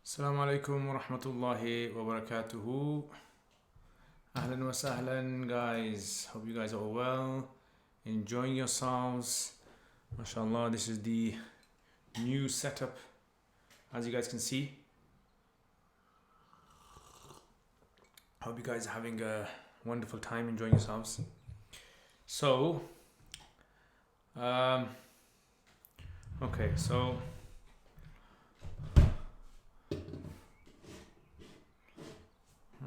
Assalamu alaikum wa rahmatullahi wa barakatuhu. Ahlan wa sahlan, guys. Hope you guys are all well, enjoying yourselves. MashaAllah, this is the new setup, as you guys can see. Hope you guys are having a wonderful time enjoying yourselves. So, okay, so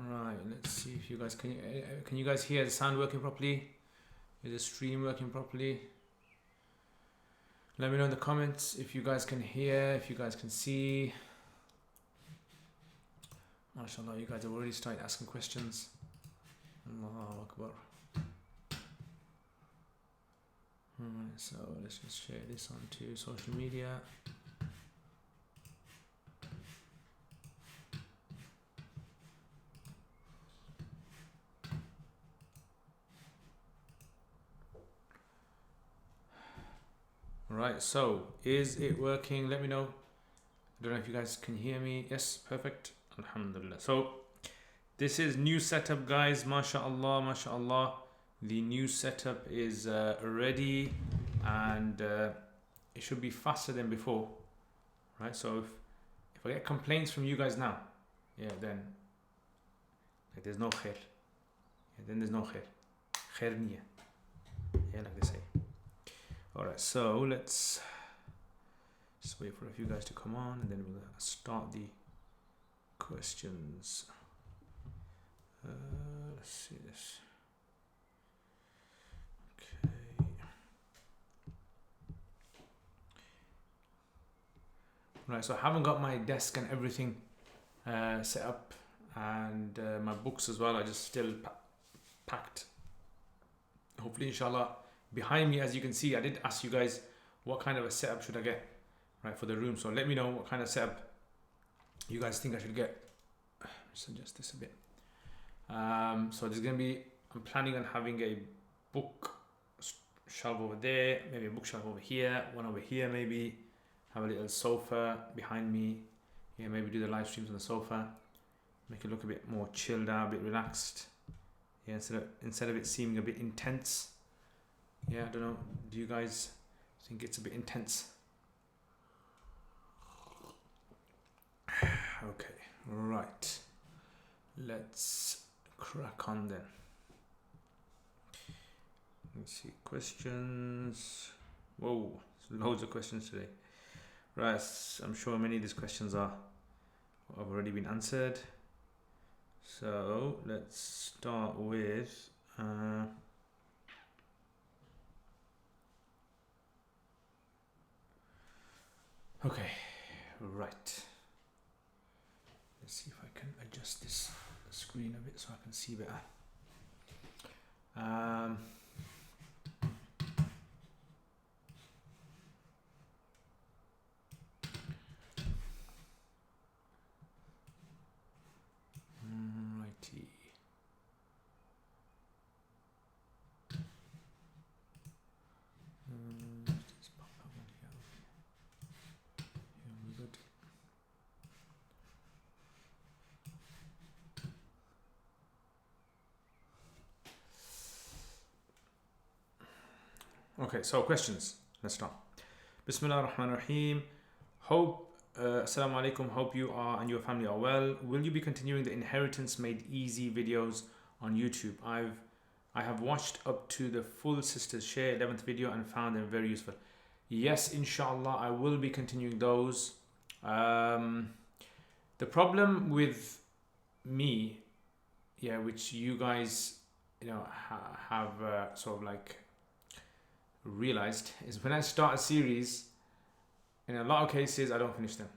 right, let's see if you guys can you guys hear the sound working properly? Is the stream working properly? Let me know in the comments if you guys can hear, if you guys can see. MashaAllah, you guys have already started asking questions. Allahu Akbar. Alright, so let's just share this onto social media. Right, so is it working? Let me know. I don't know if you guys can hear me. Yes, perfect. Alhamdulillah. So this is new setup, guys. MashaAllah, MashaAllah. The new setup is ready, and it should be faster than before, right? So if I get complaints from you guys now, yeah, then like there's no khair. Yeah, then there's no khair. Khair niya. Yeah, like they say. Alright, so let's just wait for a few guys to come on, and then we'll start the questions. Let's see this. Okay. Right, so I haven't got my desk and everything set up, and my books as well. I just still packed. Hopefully, inshallah. Behind me, as you can see, I did ask you guys what kind of a setup should I get, right, for the room. So let me know what kind of setup you guys think I should get. Just adjust this a bit. So there's gonna be, I'm planning on having a book shelf over there, maybe a bookshelf over here, one over here, maybe have a little sofa behind me. Yeah, maybe do the live streams on the sofa, make it look a bit more chilled out, a bit relaxed. Yeah, instead of it seeming a bit intense. Yeah, I don't know. Do you guys think it's a bit intense? Okay, right. Let's crack on then. Let's see, questions. Whoa, loads of questions today. Right, I'm sure many of these questions have already been answered. So let's start with. Okay, right. Let's see if I can adjust this screen a bit so I can see better. Righty. Okay, so questions. Let's start. Bismillah ar-Rahman ar-Rahim. Assalamu alaikum. Hope you are and your family are well. Will you be continuing the Inheritance Made Easy videos on YouTube? I have watched up to the full Sisters Share 11th video and found them very useful. Yes, inshallah, I will be continuing those. The problem with me, yeah, which you guys, have sort of like realized, is when I start a series, in a lot of cases I don't finish them,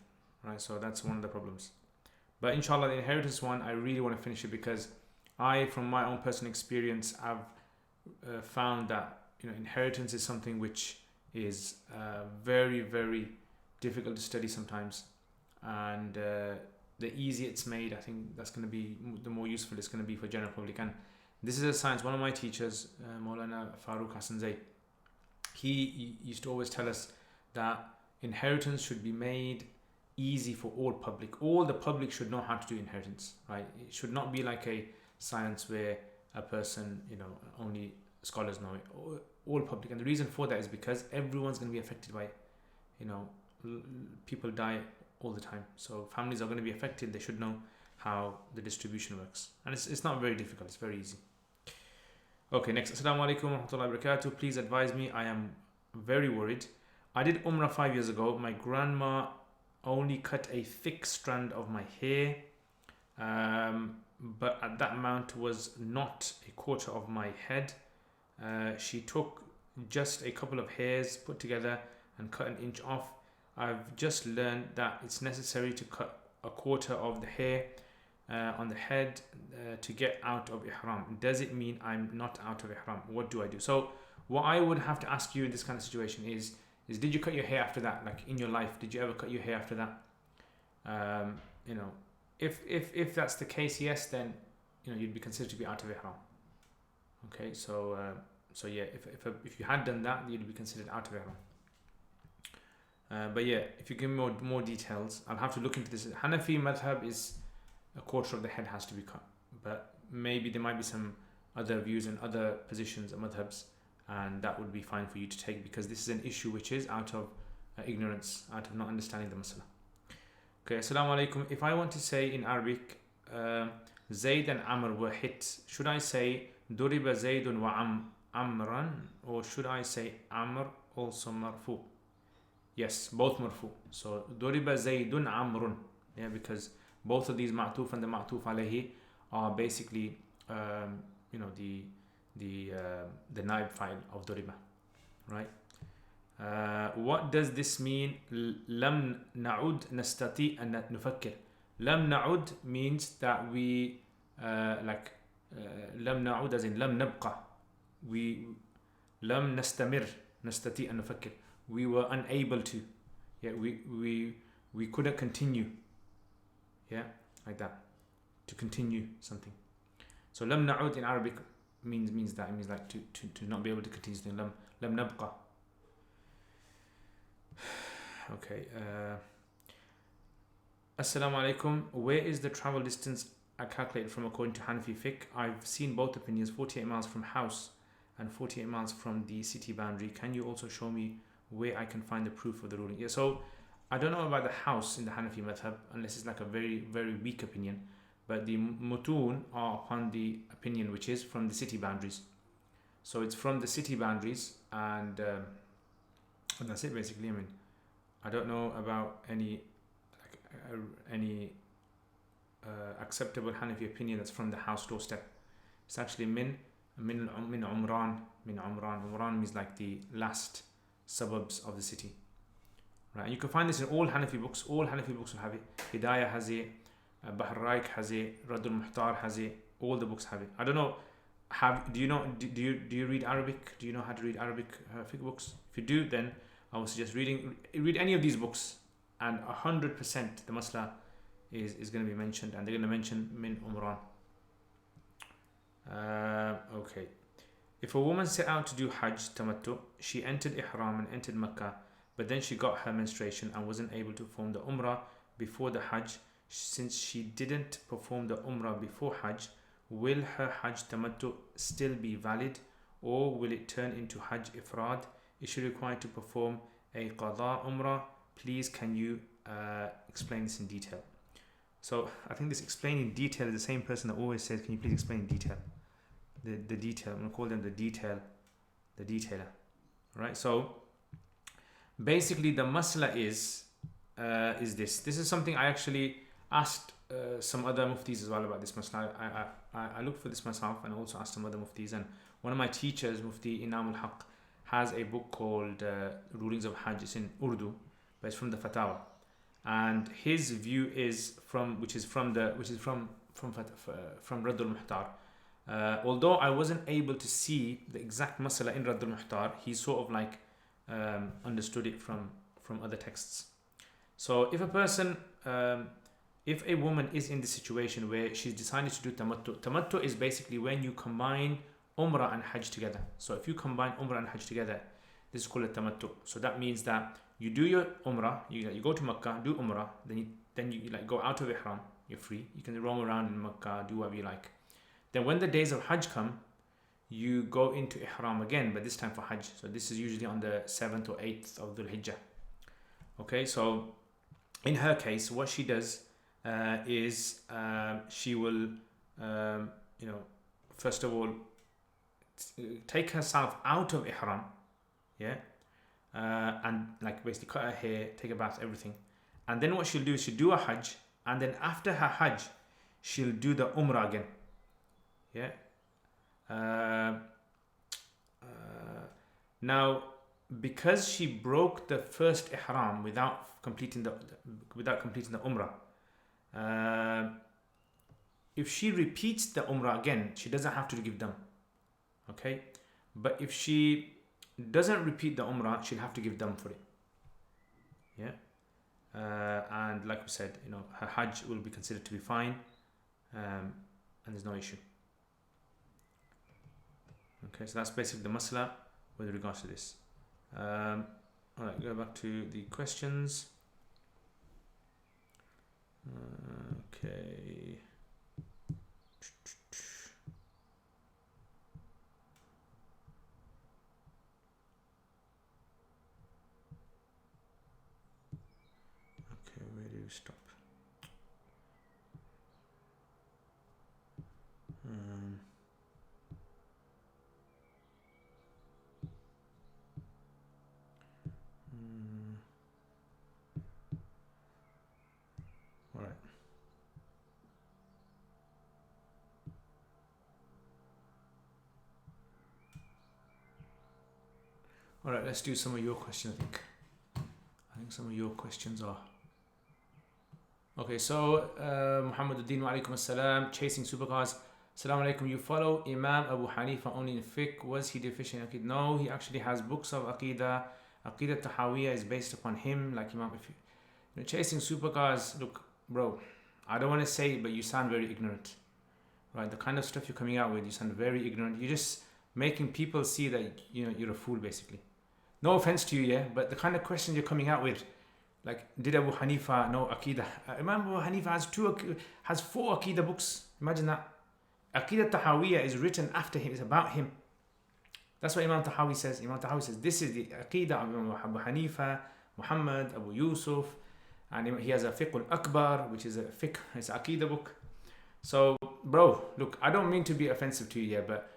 right? So that's one of the problems. But inshallah, the inheritance one, I really want to finish it, because I, from my own personal experience, have found that inheritance is something which is very, very difficult to study sometimes, and the easier it's made, I think that's going to be the more useful it's going to be for general public. And this is a science. One of my teachers, Maulana Farooq Hassan Zaid, he used to always tell us that inheritance should be made easy for all public. All the public should know how to do inheritance, right? It should not be like a science where a person, only scholars know it. All public. And the reason for that is because everyone's going to be affected by it. People die all the time, so families are going to be affected. They should know how the distribution works, and it's not very difficult, it's very easy. Okay, next. Assalamu alaikum wa rahmatullahi wa barakatuh. Please advise me, I am very worried. I did Umrah 5 years ago. My grandma only cut a thick strand of my hair, but at that amount was not a quarter of my head. She took just a couple of hairs put together and cut an inch off. I've just learned that it's necessary to cut a quarter of the hair on the head to get out of ihram. Does it mean I'm not out of ihram? What do I do? So what I would have to ask you in this kind of situation is did you cut your hair after that? Like in your life, did you ever cut your hair after that? If that's the case, yes, then you'd be considered to be out of ihram. Okay, so yeah, if you had done that, you'd be considered out of ihram. But yeah, if you give me more details, I'll have to look into this. Hanafi madhab is a quarter of the head has to be cut, but maybe there might be some other views and other positions and madhabs, and that would be fine for you to take, because this is an issue which is out of ignorance, out of not understanding the masala. Okay, assalamu alaikum. If I want to say in Arabic, Zayd and Amr were hit, should I say Duriba Zaydun wa Amran, or should I say Amr also marfu? Yes, both marfu. So Duriba Zaydun Amrun, yeah, because both of these ma'tuf and the ma'tuf alayhi are basically the naib file of Duriba, right? What does this mean? Lam na'ud nastati an nufakkir. Lam na'ud means that we lam na'ud as in lam nabqa. We lam nastamir nastati an nufakkir. We were unable to. Yeah, we couldn't continue. Yeah, like that. To continue something. So lam na'ud in Arabic means that. It means like to not be able to continue something. Lam nabqa. Okay. Assalamu alaikum. Where is the travel distance calculated from according to Hanafi fiqh? I've seen both opinions, 48 miles from house and 48 miles from the city boundary. Can you also show me where I can find the proof of the ruling? Yeah, so I don't know about the house in the Hanafi madhab, unless it's like a very, very weak opinion. But the mutun are upon the opinion which is from the city boundaries. So it's from the city boundaries, and that's it basically. I mean, I don't know about any acceptable Hanafi opinion that's from the house doorstep. It's actually min Umran. Umran means like the last suburbs of the city, right? And you can find this in all Hanafi books. All Hanafi books will have it. Hidayah has it, Bahr Raik has it, Radul Muhtar has it. All the books have it. I don't know. Do you read Arabic? Do you know how to read Arabic fiqh books? If you do, then I would suggest read any of these books, and 100% the masla is going to be mentioned, and they're going to mention min Umran. Okay. If a woman set out to do Hajj tamattu, she entered Ihram and entered Makkah, but then she got her menstruation and wasn't able to perform the Umrah before the Hajj. Since she didn't perform the Umrah before Hajj, will her Hajj tamattu still be valid, or will it turn into Hajj Ifrad? Is she required to perform a Qada Umrah? Please, can you explain this in detail? So I think this explain in detail is the same person that always says, can you please explain in detail? The detail. I'm going to call them the detailer. Right? So basically the masla is this. This is something I actually asked some other muftis as well about this masla. I looked for this myself and also asked some other muftis, and one of my teachers, Mufti Inam al-Haq, has a book called Rulings of Hajj. It's in Urdu, but it's from the Fatawa, and his view is from Radul Muhtar. Although I wasn't able to see the exact masala in Radul Muhtar, he sort of like understood it from other texts. So if a woman is in the situation where she's decided to do tamattu is basically when you combine Umrah and Hajj together. So if you combine Umrah and Hajj together, this is called a tamattu. So that means that you do your umrah, you go to Makkah, do umrah, then you like go out of ihram, you're free, you can roam around in Makkah, do whatever you like. Then when the days of Hajj come, you go into ihram again, but this time for Hajj. So this is usually on the 7th or 8th of Dhul Hijjah. Okay, so in her case, what she does is she will, first of all, take herself out of ihram, yeah, and like basically cut her hair, take a bath, everything. And then what she'll do is she'll do a Hajj, and then after her Hajj, she'll do the Umrah again, yeah. Now, because she broke the first ihram without completing the Umrah, if she repeats the Umrah again, she doesn't have to give them. Okay, but if she doesn't repeat the Umrah, she'll have to give them for it. Yeah, and like we said, her Hajj will be considered to be fine, and there's no issue. Okay, so that's basically the masla with regards to this. Alright, go back to the questions. Okay. Okay, where do you stop? Alright. Alright, let's do some of your questions, I think some of your questions are. Okay, so Muhammaduddin wa alaikum assalam, chasing supercars. Assalamu alaikum, you follow Imam Abu Hanifa only in fiqh. Was he deficient in Aqidah? No, he actually has books of Aqidah. Aqidah Tahawiyah is based upon him, like Imam. If you're chasing supercars, look, bro, I don't want to say it, but you sound very ignorant, right? The kind of stuff you're coming out with, you sound very ignorant. You're just making people see that you're a fool, basically. No offense to you, yeah, but the kind of questions you're coming out with, like, did Abu Hanifa know Aqidah? Imam Abu Hanifa has 4 Aqidah books. Imagine that. Aqidah Tahawiyah is written after him. It's about him. That's what Imam Tahawi says. Imam Tahawi says this is the Aqidah of Imam Abu Hanifa, Muhammad, Abu Yusuf, and he has a Fiqh al-Akbar, which is it's an Aqidah book. So, bro, look, I don't mean to be offensive to you here, but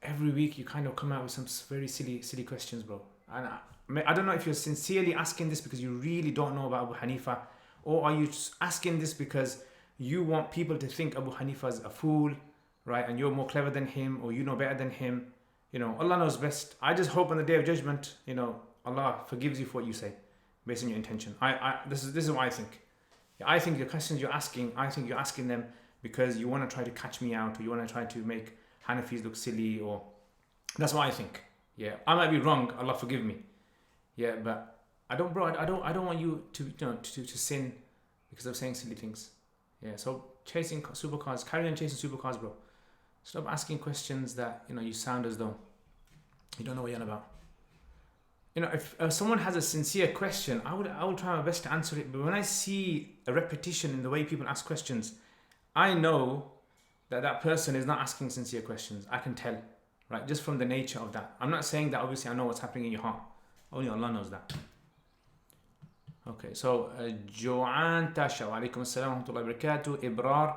every week you kind of come out with some very silly questions, bro. And I don't know if you're sincerely asking this because you really don't know about Abu Hanifa, or are you just asking this because you want people to think Abu Hanifa is a fool, right? And you're more clever than him, or you know better than him. Allah knows best. I just hope on the day of judgment, Allah forgives you for what you say, based on your intention. This is what I think. I think the questions you're asking, I think you're asking them because you want to try to catch me out, or you want to try to make Hanafis look silly, or that's what I think. Yeah, I might be wrong. Allah forgive me. Yeah, but I don't want you to sin because of saying silly things. Yeah, so chasing supercars, carry on chasing supercars, bro. Stop asking questions that you sound as though you don't know what you're on about. If someone has a sincere question, I will try my best to answer it. But when I see a repetition in the way people ask questions, I know that person is not asking sincere questions. I can tell, right? Just from the nature of that. I'm not saying that obviously I know what's happening in your heart. Only Allah knows that. Okay, so Joanne Tasha, wa alaikum assalam wa rahmatullahi wa barakatuh. Ibrar,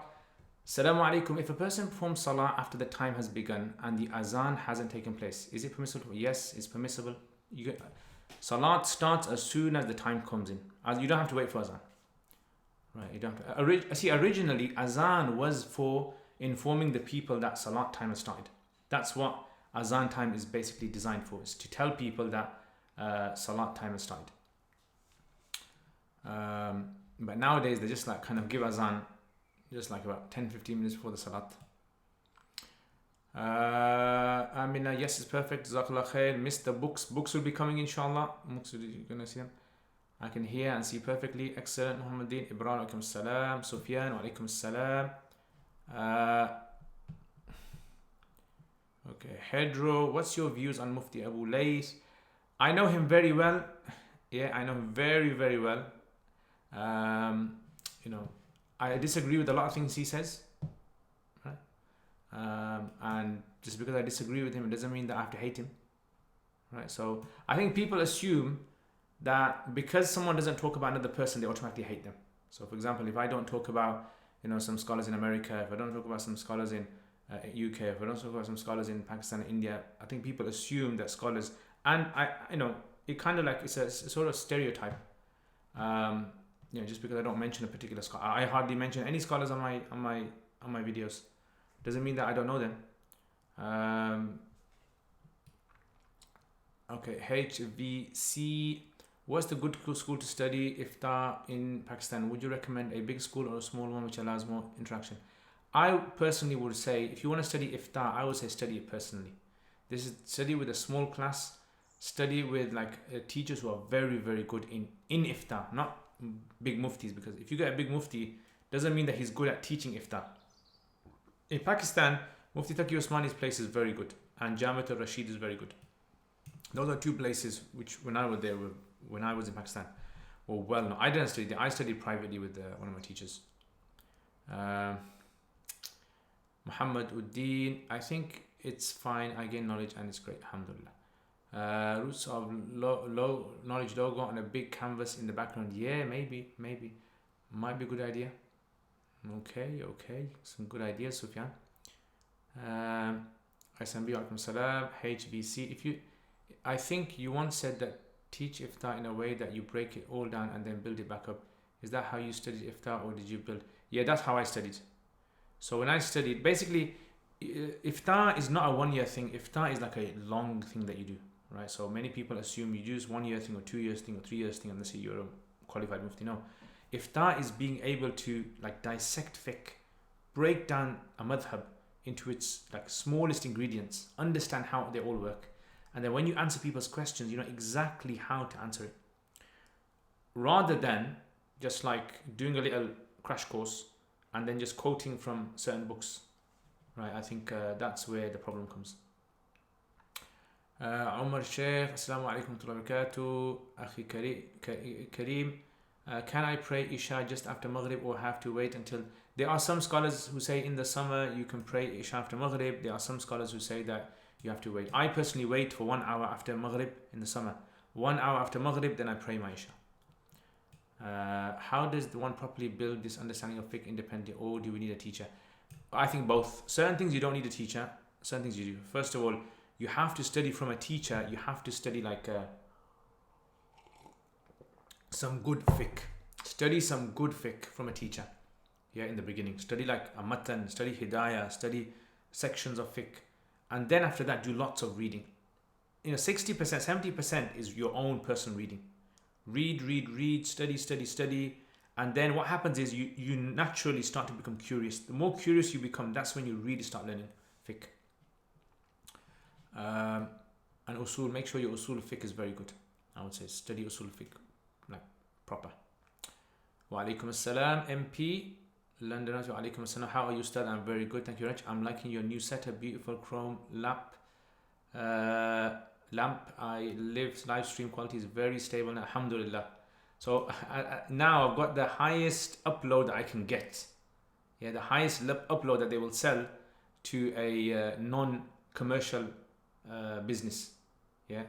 Assalamu alaikum. If a person performs salah after the time has begun and the azan hasn't taken place, is it permissible? Yes, it's permissible. Salat starts as soon as the time comes in. You don't have to wait for azan. Right, you don't have to. See, originally azan was for informing the people that salat time has started. That's what azan time is basically designed for, is to tell people that salat time has started. But nowadays they just like kind of give azan just like about 10-15 minutes before the salat. Amina, yes, it's perfect. Jazakallah khair. Missed the books. Books will be coming, inshallah. Books, you're gonna see them. I can hear and see perfectly. Excellent. Muhammadin, Ibrahim, alaikum salam. Sufyan, alaikum salam. Okay, Hedro, what's your views on Mufti Abu Layth? I know him very well. Yeah, I know him very, very well. You know, I disagree with a lot of things he says, right? And just because I disagree with him, it doesn't mean that I have to hate him, right? So I think people assume that because someone doesn't talk about another person, they automatically hate them. So, for example, if I don't talk about, some scholars in America, if I don't talk about some scholars in UK, if I don't talk about some scholars in Pakistan, India, I think people assume that scholars, and it kind of like it's a sort of stereotype. Just because I don't mention a particular scholar, I hardly mention any scholars on my videos. Doesn't mean that I don't know them. Okay, HVC. What's the good school to study iftar in Pakistan? Would you recommend a big school or a small one which allows more interaction? I personally would say, if you want to study iftar, I would say study it personally. This is study with a small class, study with teachers who are very, very good in iftar, not big muftis, because if you get a big mufti, doesn't mean that he's good at teaching iftar. In Pakistan, Mufti Taqi Usmani's place is very good, and Jamiat al-Rashid is very good. Those are two places which, when I was in Pakistan, were well known. I didn't study there. I studied privately with one of my teachers. Muhammad Uddin, I think it's fine. I gain knowledge and it's great. Alhamdulillah. Roots of low knowledge logo on a big canvas in the background. Yeah, maybe. Might be a good idea. Okay. Some good ideas, Sufyan. SMB, alaikum salam. HBC. I think you once said that teach iftar in a way that you break it all down and then build it back up. Is that how you studied iftar, or did you build? Yeah, that's how I studied. So when I studied, basically, iftar is not a 1 year thing. Iftar is like a long thing that you do, right? So many people assume you do 1 year thing or 2 years thing or 3 years thing, and they say you're a qualified mufti. No, iftar is being able to dissect fiqh, break down a madhab into its smallest ingredients, understand how they all work, and then when you answer people's questions, you know exactly how to answer it, rather than just doing a little crash course and then just quoting from certain books, right? I think that's where the problem comes. Umar Sheikh, Assalamu alaikum wa barakatuh. Akhi Kareem, can I pray Isha just after Maghrib or have to wait until? There are some scholars who say in the summer you can pray Isha after Maghrib. There are some scholars who say that you have to wait. I personally wait for 1 hour after Maghrib in the summer. 1 hour after Maghrib, then I pray my Isha. How does the one properly build this understanding of fiqh independently, or do we need a teacher? I think both. Certain things you don't need a teacher, certain things you do. First of all, you have to study from a teacher. You have to study some good fiqh. Study some good fiqh from a teacher. Yeah, in the beginning. Study a matan, study hidayah, study sections of fiqh. And then after that, do lots of reading. 60%, 70% is your own personal reading. Read, study. And then what happens is you naturally start to become curious. The more curious you become, that's when you really start learning fiqh. And usul, make sure your usul fiqh is very good. I would say study usul fiqh proper. Wa alaikum assalam, MP. London, wa alaikum assalam. How are you, Ustad? I'm very good, thank you very much. I'm liking your new setup, beautiful chrome lamp. I live stream quality is very stable, alhamdulillah. So now I've got the highest upload that I can get. Yeah, the highest upload that they will sell to a non-commercial business. Yeah,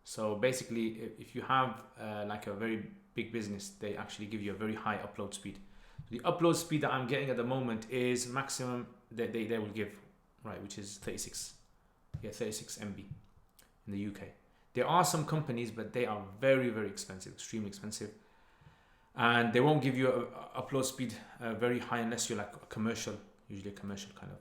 so basically if you have a very big business, they actually give you a very high upload speed. The upload speed that I'm getting at the moment is maximum that they will give, right, which is 36 MB in the UK. There are some companies, but they are very, very expensive, extremely expensive. And they won't give you a upload speed very high unless you're a commercial, usually a commercial kind of.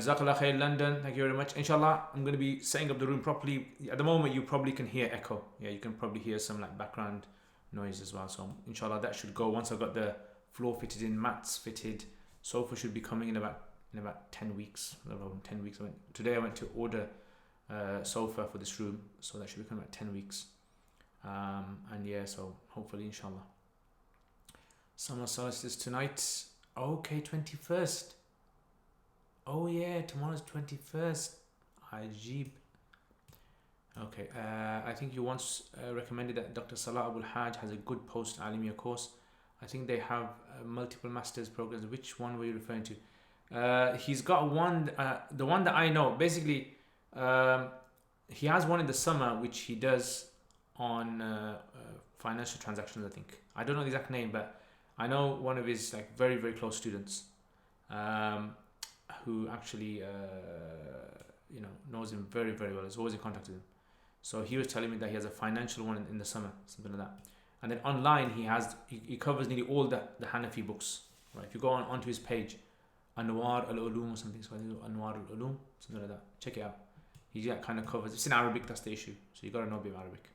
Jazakallah khair, London, thank you very much. Inshallah, I'm going to be setting up the room properly. At the moment, you probably can hear echo. Yeah, you can probably hear some background noise as well. So inshallah, that should go once I've got the floor fitted in, mats fitted. Sofa should be coming in about 10 weeks. Around 10 weeks. Today I went to order sofa for this room, so that should be coming about 10 weeks. And yeah, so hopefully, inshallah. Summer solstice tonight. Okay, 21st. Oh yeah, tomorrow's 21st. Ajib. Okay, I think you once recommended that Dr. Salah Abul Hajj has a good post Alimiya course. I think they have multiple master's programs. Which one were you referring to? He's got one, the one that I know. Basically, he has one in the summer which he does on financial transactions. I think I don't know the exact name, but I know one of his like very very close students who actually knows him very very well. Is always in contact with him. So he was telling me that he has a financial one in the summer, something like that. And then online he covers nearly all the Hanafi books. Right? If you go onto his page, Anwar al-Ulum or something, so I think Anwar al-Ulum, something like that. Check it out. He kind of covers. It's in Arabic. That's the issue. So you got to know a bit of Arabic.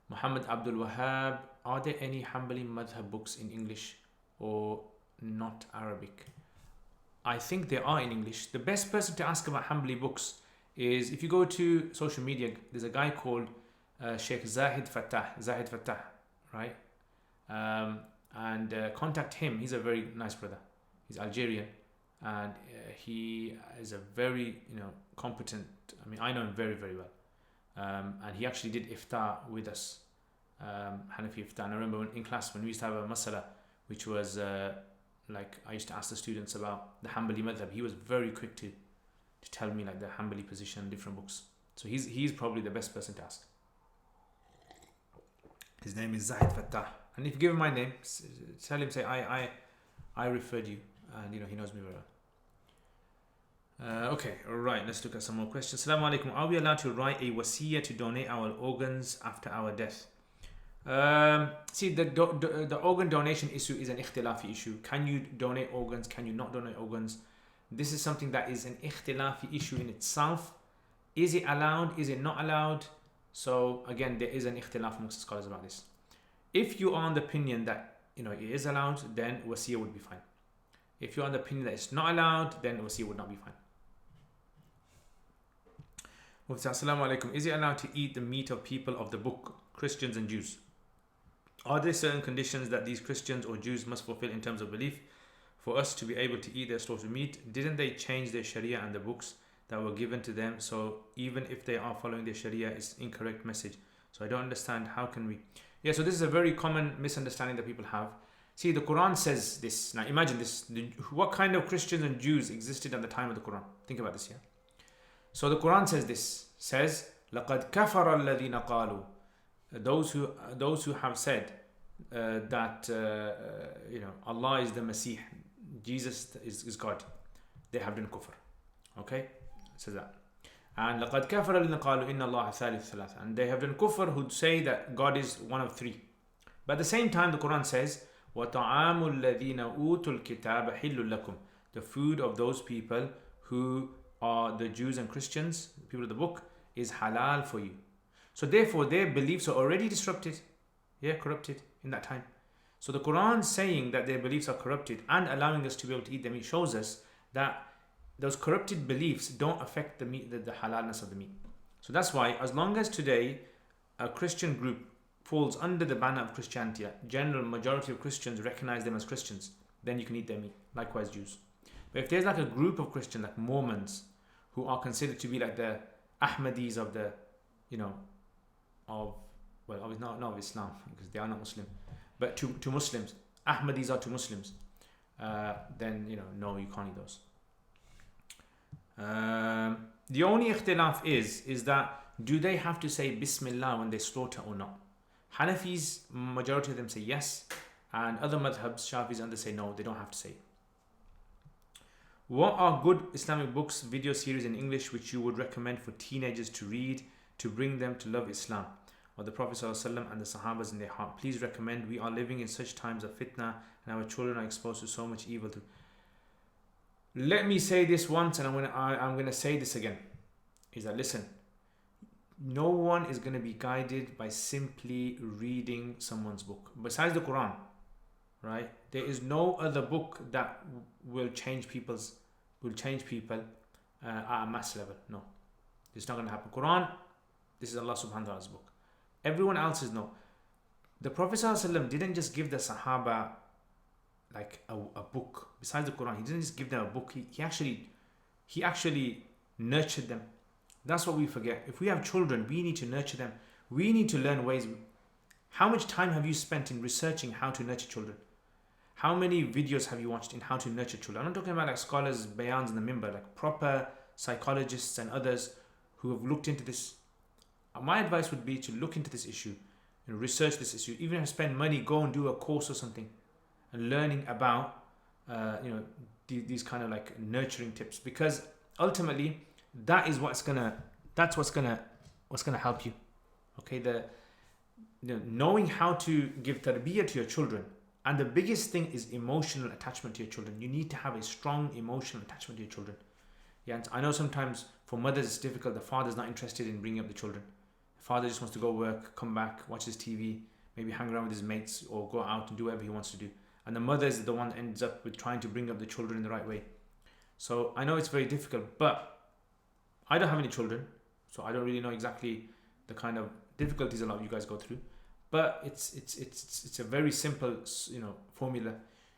Muhammad Abdul Wahab. Are there any Hanbali madhab books in English or not Arabic? I think there are in English. The best person to ask about Hanbali books is if you go to social media, there's a guy called Sheikh Zahid Fattah, right? And contact him. He's a very nice brother. He's Algerian, and he is a very competent. I mean, I know him very very well, and he actually did iftar with us, Hanafi iftar. And I remember in class when we used to have a masala, which was like I used to ask the students about the Hanbali madhab. He was very quick to tell me like the Hanbali position, different books. So he's probably the best person to ask. His name is Zahid Fattah, and if you give him my name, tell him, say I referred you, and he knows me very well. Okay, all right, let's look at some more questions. Assalamu alaikum. Are we allowed to write a wasiyah to donate our organs after our death? See, the organ donation issue is an ikhtilafi issue. Can you donate organs? Can you not donate organs? This is something that is an ikhtilafi issue in itself. Is it allowed? Is it not allowed? So again, there is an ikhtilaf amongst the scholars about this. If you are on the opinion that it is allowed, then wasiyah would be fine. If you're on the opinion that it's not allowed, then wasiyah would not be fine. Mufti, assalamu alaikum. Is it allowed to eat the meat of people of the book, Christians and Jews? Are there certain conditions that these Christians or Jews must fulfill in terms of belief for us to be able to eat their slaughtered meat? Didn't they change their sharia and the books that were given to them? So even if they are following their sharia, it's incorrect message. So I don't understand, how can we? Yeah, so this is a very common misunderstanding that people have. See, the Quran says this. Now imagine this. What kind of Christians and Jews existed at the time of the Quran? Think about this here. So the Quran says this. Says, لَقَدْ كَفَرَ الَّذِينَ قَالُوا. Those who have said that Allah is the Masih, Jesus is God, they have done kufr. Okay, it says that. And لَقَدْ كَفَرَ الَّذِينَ قَالُوا إِنَّ اللَّهَ ثَالِثُ ثَلَاثَةٍ. And they have done kufr who say that God is one of three. But at the same time, the Quran says, وَطَعَامُ الَّذِينَ أُوتُوا الْكِتَابَ حِلٌّ لَكُمْ. The food of those people who are the Jews and Christians, the people of the book, is halal for you. So therefore, their beliefs are already disrupted, corrupted in that time. So the Quran saying that their beliefs are corrupted and allowing us to be able to eat them, it shows us that those corrupted beliefs don't affect the meat, the halalness of the meat. So that's why, as long as today a Christian group falls under the banner of Christianity, a general majority of Christians recognize them as Christians, then you can eat their meat. Likewise, Jews. But if there's like a group of Christians, like Mormons, who are considered to be like the Ahmadis of the, obviously not of Islam, because they are not Muslim, but to Muslims, Ahmadis are to Muslims, then no, you can't eat those. The only ikhtilaf is that do they have to say Bismillah when they slaughter or not? Hanafis, majority of them say yes, and other madhabs, Shafis, and they say no, they don't have to say it. What are good Islamic books, video series in English which you would recommend for teenagers to read to bring them to love Islam or the Prophet ﷺ and the Sahabas in their heart? Please recommend. We are living in such times of fitna and our children are exposed to so much evil. Let me say this once and I'm going to say this again. Is that, listen, no one is going to be guided by simply reading someone's book. Besides the Quran, right? There is no other book that will change people at a mass level. No, it's not going to happen. Quran, this is Allah subhanahu wa ta'ala's book. Everyone else's no. The Prophet ﷺ didn't just give the Sahaba like a book. Besides the Quran, he didn't just give them a book. He actually nurtured them, That's what we forget. If we have children, we need to nurture them. We need to learn ways. How much time have you spent in researching how to nurture children? How many videos have you watched in how to nurture children? I'm not talking about like scholars, bayans in the mimbar, like proper psychologists and others who have looked into this. My advice would be to look into this issue and research this issue. Even if you spend money, go and do a course or something and learning about these kind of like nurturing tips, because ultimately that's what's gonna help you. Okay, knowing how to give tarbiyah to your children, and the biggest thing is emotional attachment to your children. You need to have a strong emotional attachment to your children. Yeah, and I know sometimes for mothers it's difficult. The father's not interested in bringing up the children. The father just wants to go work, come back, watch his TV, maybe hang around with his mates or go out and do whatever he wants to do. And the mother is the one that ends up with trying to bring up the children in the right way. So I know it's very difficult, but I don't have any children, so I don't really know exactly the kind of difficulties a lot of you guys go through. But it's a very simple formula.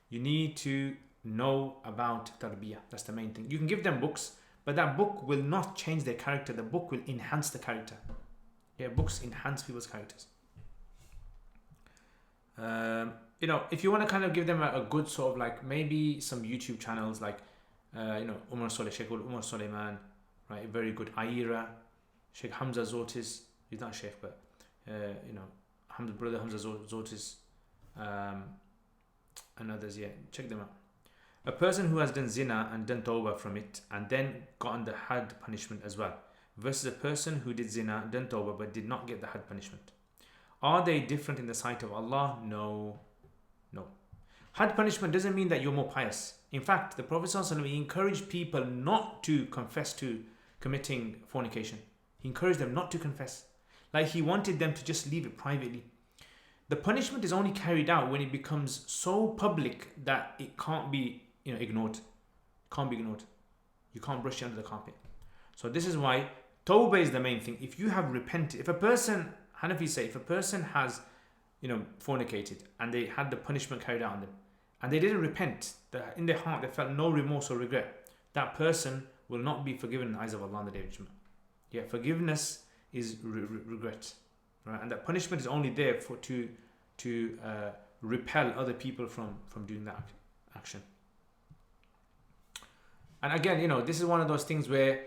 You need to know about tarbiyah. That's the main thing. You can give them books, but that book will not change their character. The book will enhance the character. Yeah, books enhance people's characters. If you want to kind of give them a good sort of like maybe some YouTube channels like Umar Soleh, Sheikh Umar Suleiman, right? Very good. Aira, Sheikh Hamza Zotis. He's not Sheikh, but brother Hamza Zotis, and others. Yeah, check them out. A person who has done zina and done tawbah from it and then gotten the had punishment as well, versus a person who did zina, done tawbah but did not get the had punishment. Are they different in the sight of Allah? No. Had punishment doesn't mean that you're more pious. In fact, the Prophet ﷺ encouraged people not to confess to committing fornication. He encouraged them not to confess. Like he wanted them to just leave it privately. The punishment is only carried out when it becomes so public that it can't be ignored. Can't be ignored. You can't brush it under the carpet. So this is why tawbah is the main thing. If you have repented, if a person, Hanafis say, if a person has fornicated and they had the punishment carried out on them and they didn't repent, that in their heart they felt no remorse or regret, that person will not be forgiven in the eyes of Allah on the Day of Judgment. Yeah, forgiveness is regret, right? And that punishment is only there to repel other people from doing that action. And again, this is one of those things where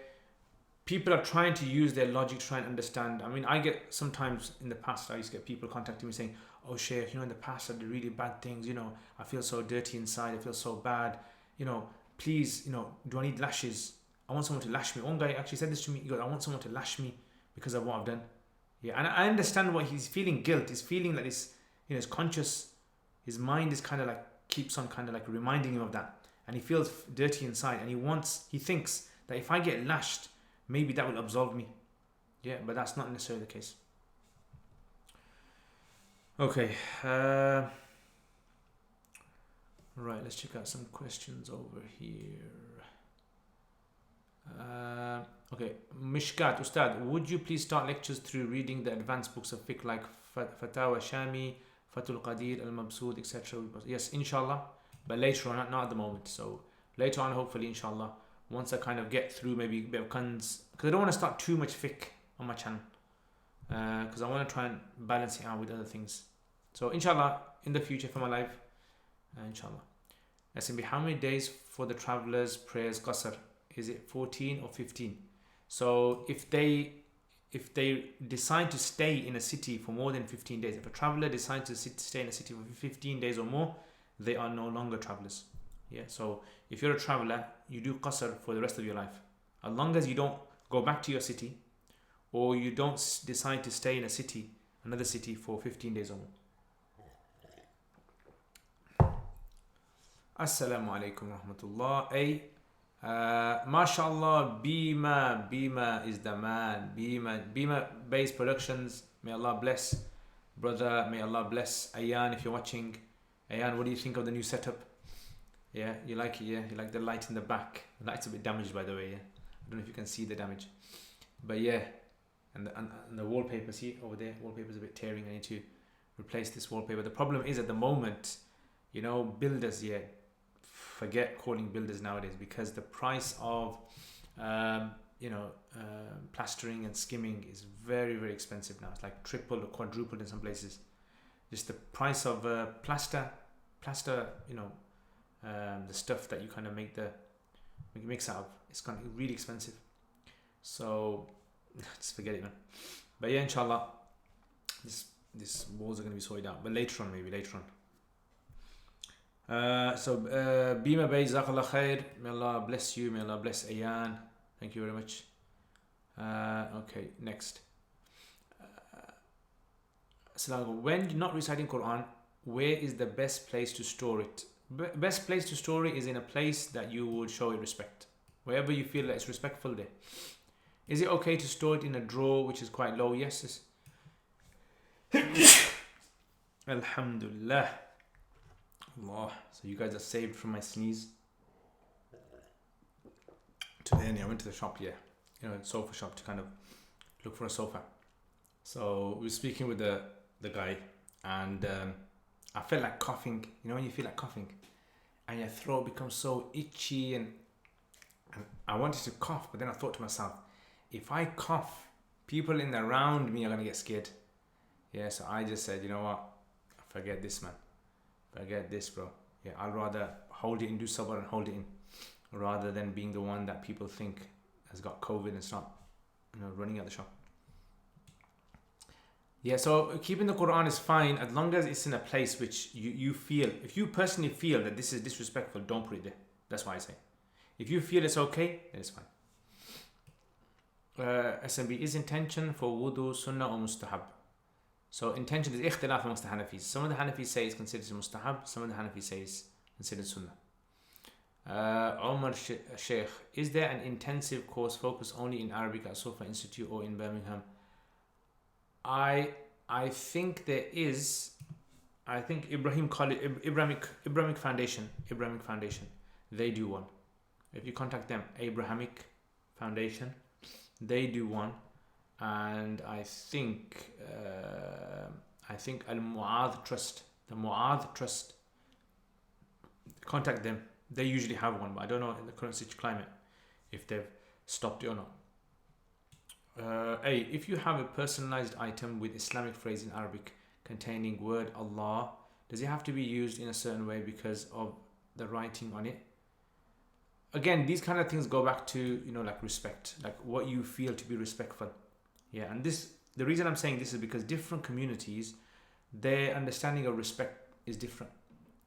people are trying to use their logic to try and understand. I mean, I get sometimes in the past, I used to get people contacting me saying, oh Sheikh, in the past I did really bad things, I feel so dirty inside, I feel so bad, please, do I need lashes? I want someone to lash me. One guy actually said this to me, he goes, I want someone to lash me because of what I've done. Yeah, and I understand why he's feeling guilt. He's feeling like this, his conscious, his mind is kind of like, keeps on kind of like reminding him of that. And he feels dirty inside and he thinks that if I get lashed, maybe that will absolve me. Yeah, but that's not necessarily the case. Okay. Right, let's check out some questions over here. Okay, Mishkat, Ustad, would you please start lectures through reading the advanced books of fiqh like Fatawa Shami, Fatul Qadir, Al-Mabsud, etc.? Yes, inshallah, but later on, not at the moment. So later on, hopefully, inshallah, once I kind of get through maybe a bit of cons, because I don't want to start too much fiqh on my channel, because I want to try and balance it out with other things. So inshallah, in the future for my life, inshallah. SMB, how many days for the travelers prayers qasr? Is it 14 or 15? So if they decide to stay in a city for more than 15 days, if a traveler decides to stay in a city for 15 days or more, they are no longer travelers. Yeah. So if you're a traveler, you do qasr for the rest of your life, as long as you don't go back to your city, or you don't decide to stay in another city for 15 days or more. Assalamu alaikum rahmatullah. MashaAllah, Bima is the man. Bima Base Productions, may Allah bless. Brother, may Allah bless. Ayan, if you're watching. Ayan, what do you think of the new setup? Yeah, you like it, yeah? You like the light in the back. The light's a bit damaged, by the way, yeah? I don't know if you can see the damage. But yeah, and the wallpaper, see over there, wallpaper's a bit tearing. I need to replace this wallpaper. The problem is at the moment, builders, forget calling builders nowadays, because the price of plastering and skimming is very, very expensive now. It's like triple or quadrupled in some places. Just the price of plaster, the stuff that you kind of make the mix out of, it's kind of really expensive. So just forget it, man. But yeah, inshallah, this walls are going to be sorted out, but later on, maybe later on. Bima Bay, Jazakallah Khair. May Allah bless you. May Allah bless Ayan. Thank you very much. Okay, next. When you're not reciting Quran, where is the best place to store it? Best place to store it is in a place that you would show it respect. Wherever you feel that it's respectful there. Is it okay to store it in a drawer which is quite low? Yes. Alhamdulillah. Allah. So you guys are saved from my sneeze. Today I went to the shop, sofa shop, to kind of look for a sofa. So we were speaking with the guy, and I felt like coughing. You know when you feel like coughing and your throat becomes so itchy, and I wanted to cough, but then I thought to myself, if I cough, people in around me are gonna get scared. Yeah, so I just said, you know what, forget this, man. Forget this, bro. Yeah, I'd rather hold it in, do sabr and hold it in, rather than being the one that people think has got COVID and start, running out the shop. Yeah, so keeping the Quran is fine as long as it's in a place which you feel, if you personally feel that this is disrespectful, don't put it there. That's why I say. If you feel it's okay, then it's fine. SMB, is intention for wudu sunnah or mustahab? So intention is ikhtilaf amongst the Hanafis. Some of the Hanafis say it's considered mustahab, some of the Hanafis say it's considered sunnah. Omar Sheikh, is there an intensive course focused only in Arabic at Sofa Institute or in Birmingham? I think there is. I think Ibrahimic Foundation, they do one. If you contact them, Abrahamic Foundation, they do one, and I think Al Mu'adh Trust, the Mu'adh Trust, contact them. They usually have one, but I don't know in the current climate if they've stopped it or not. If you have a personalized item with Islamic phrase in Arabic containing word Allah, does it have to be used in a certain way because of the writing on it? Again, these kind of things go back to, like respect, like what you feel to be respectful. Yeah, and the reason I'm saying this is because different communities, their understanding of respect is different.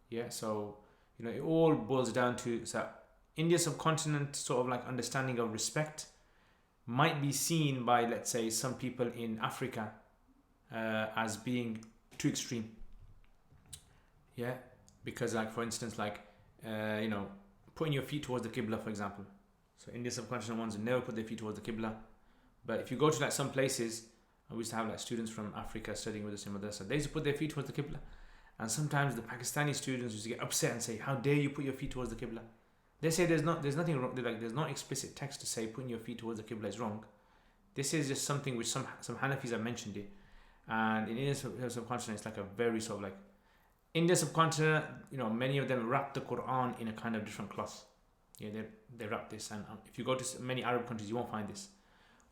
Yeah, so, it all boils down to, India subcontinent sort of like understanding of respect might be seen by, let's say, some people in Africa as being too extreme. Yeah, because like for instance, like putting your feet towards the Qibla, for example. So India subcontinent ones never put their feet towards the Qibla. But if you go to like some places, we used to have like students from Africa studying with us in madrasa. They used to put their feet towards the Qibla, and sometimes the Pakistani students used to get upset and say, "How dare you put your feet towards the Qibla?" They say there's nothing wrong. There's no explicit text to say putting your feet towards the Qibla is wrong. This is just something which some Hanafis have mentioned it, and in India subcontinent it's like a very sort of like India subcontinent. Many of them wrap the Quran in a kind of different cloth. Yeah, they wrap this, and if you go to many Arab countries, you won't find this,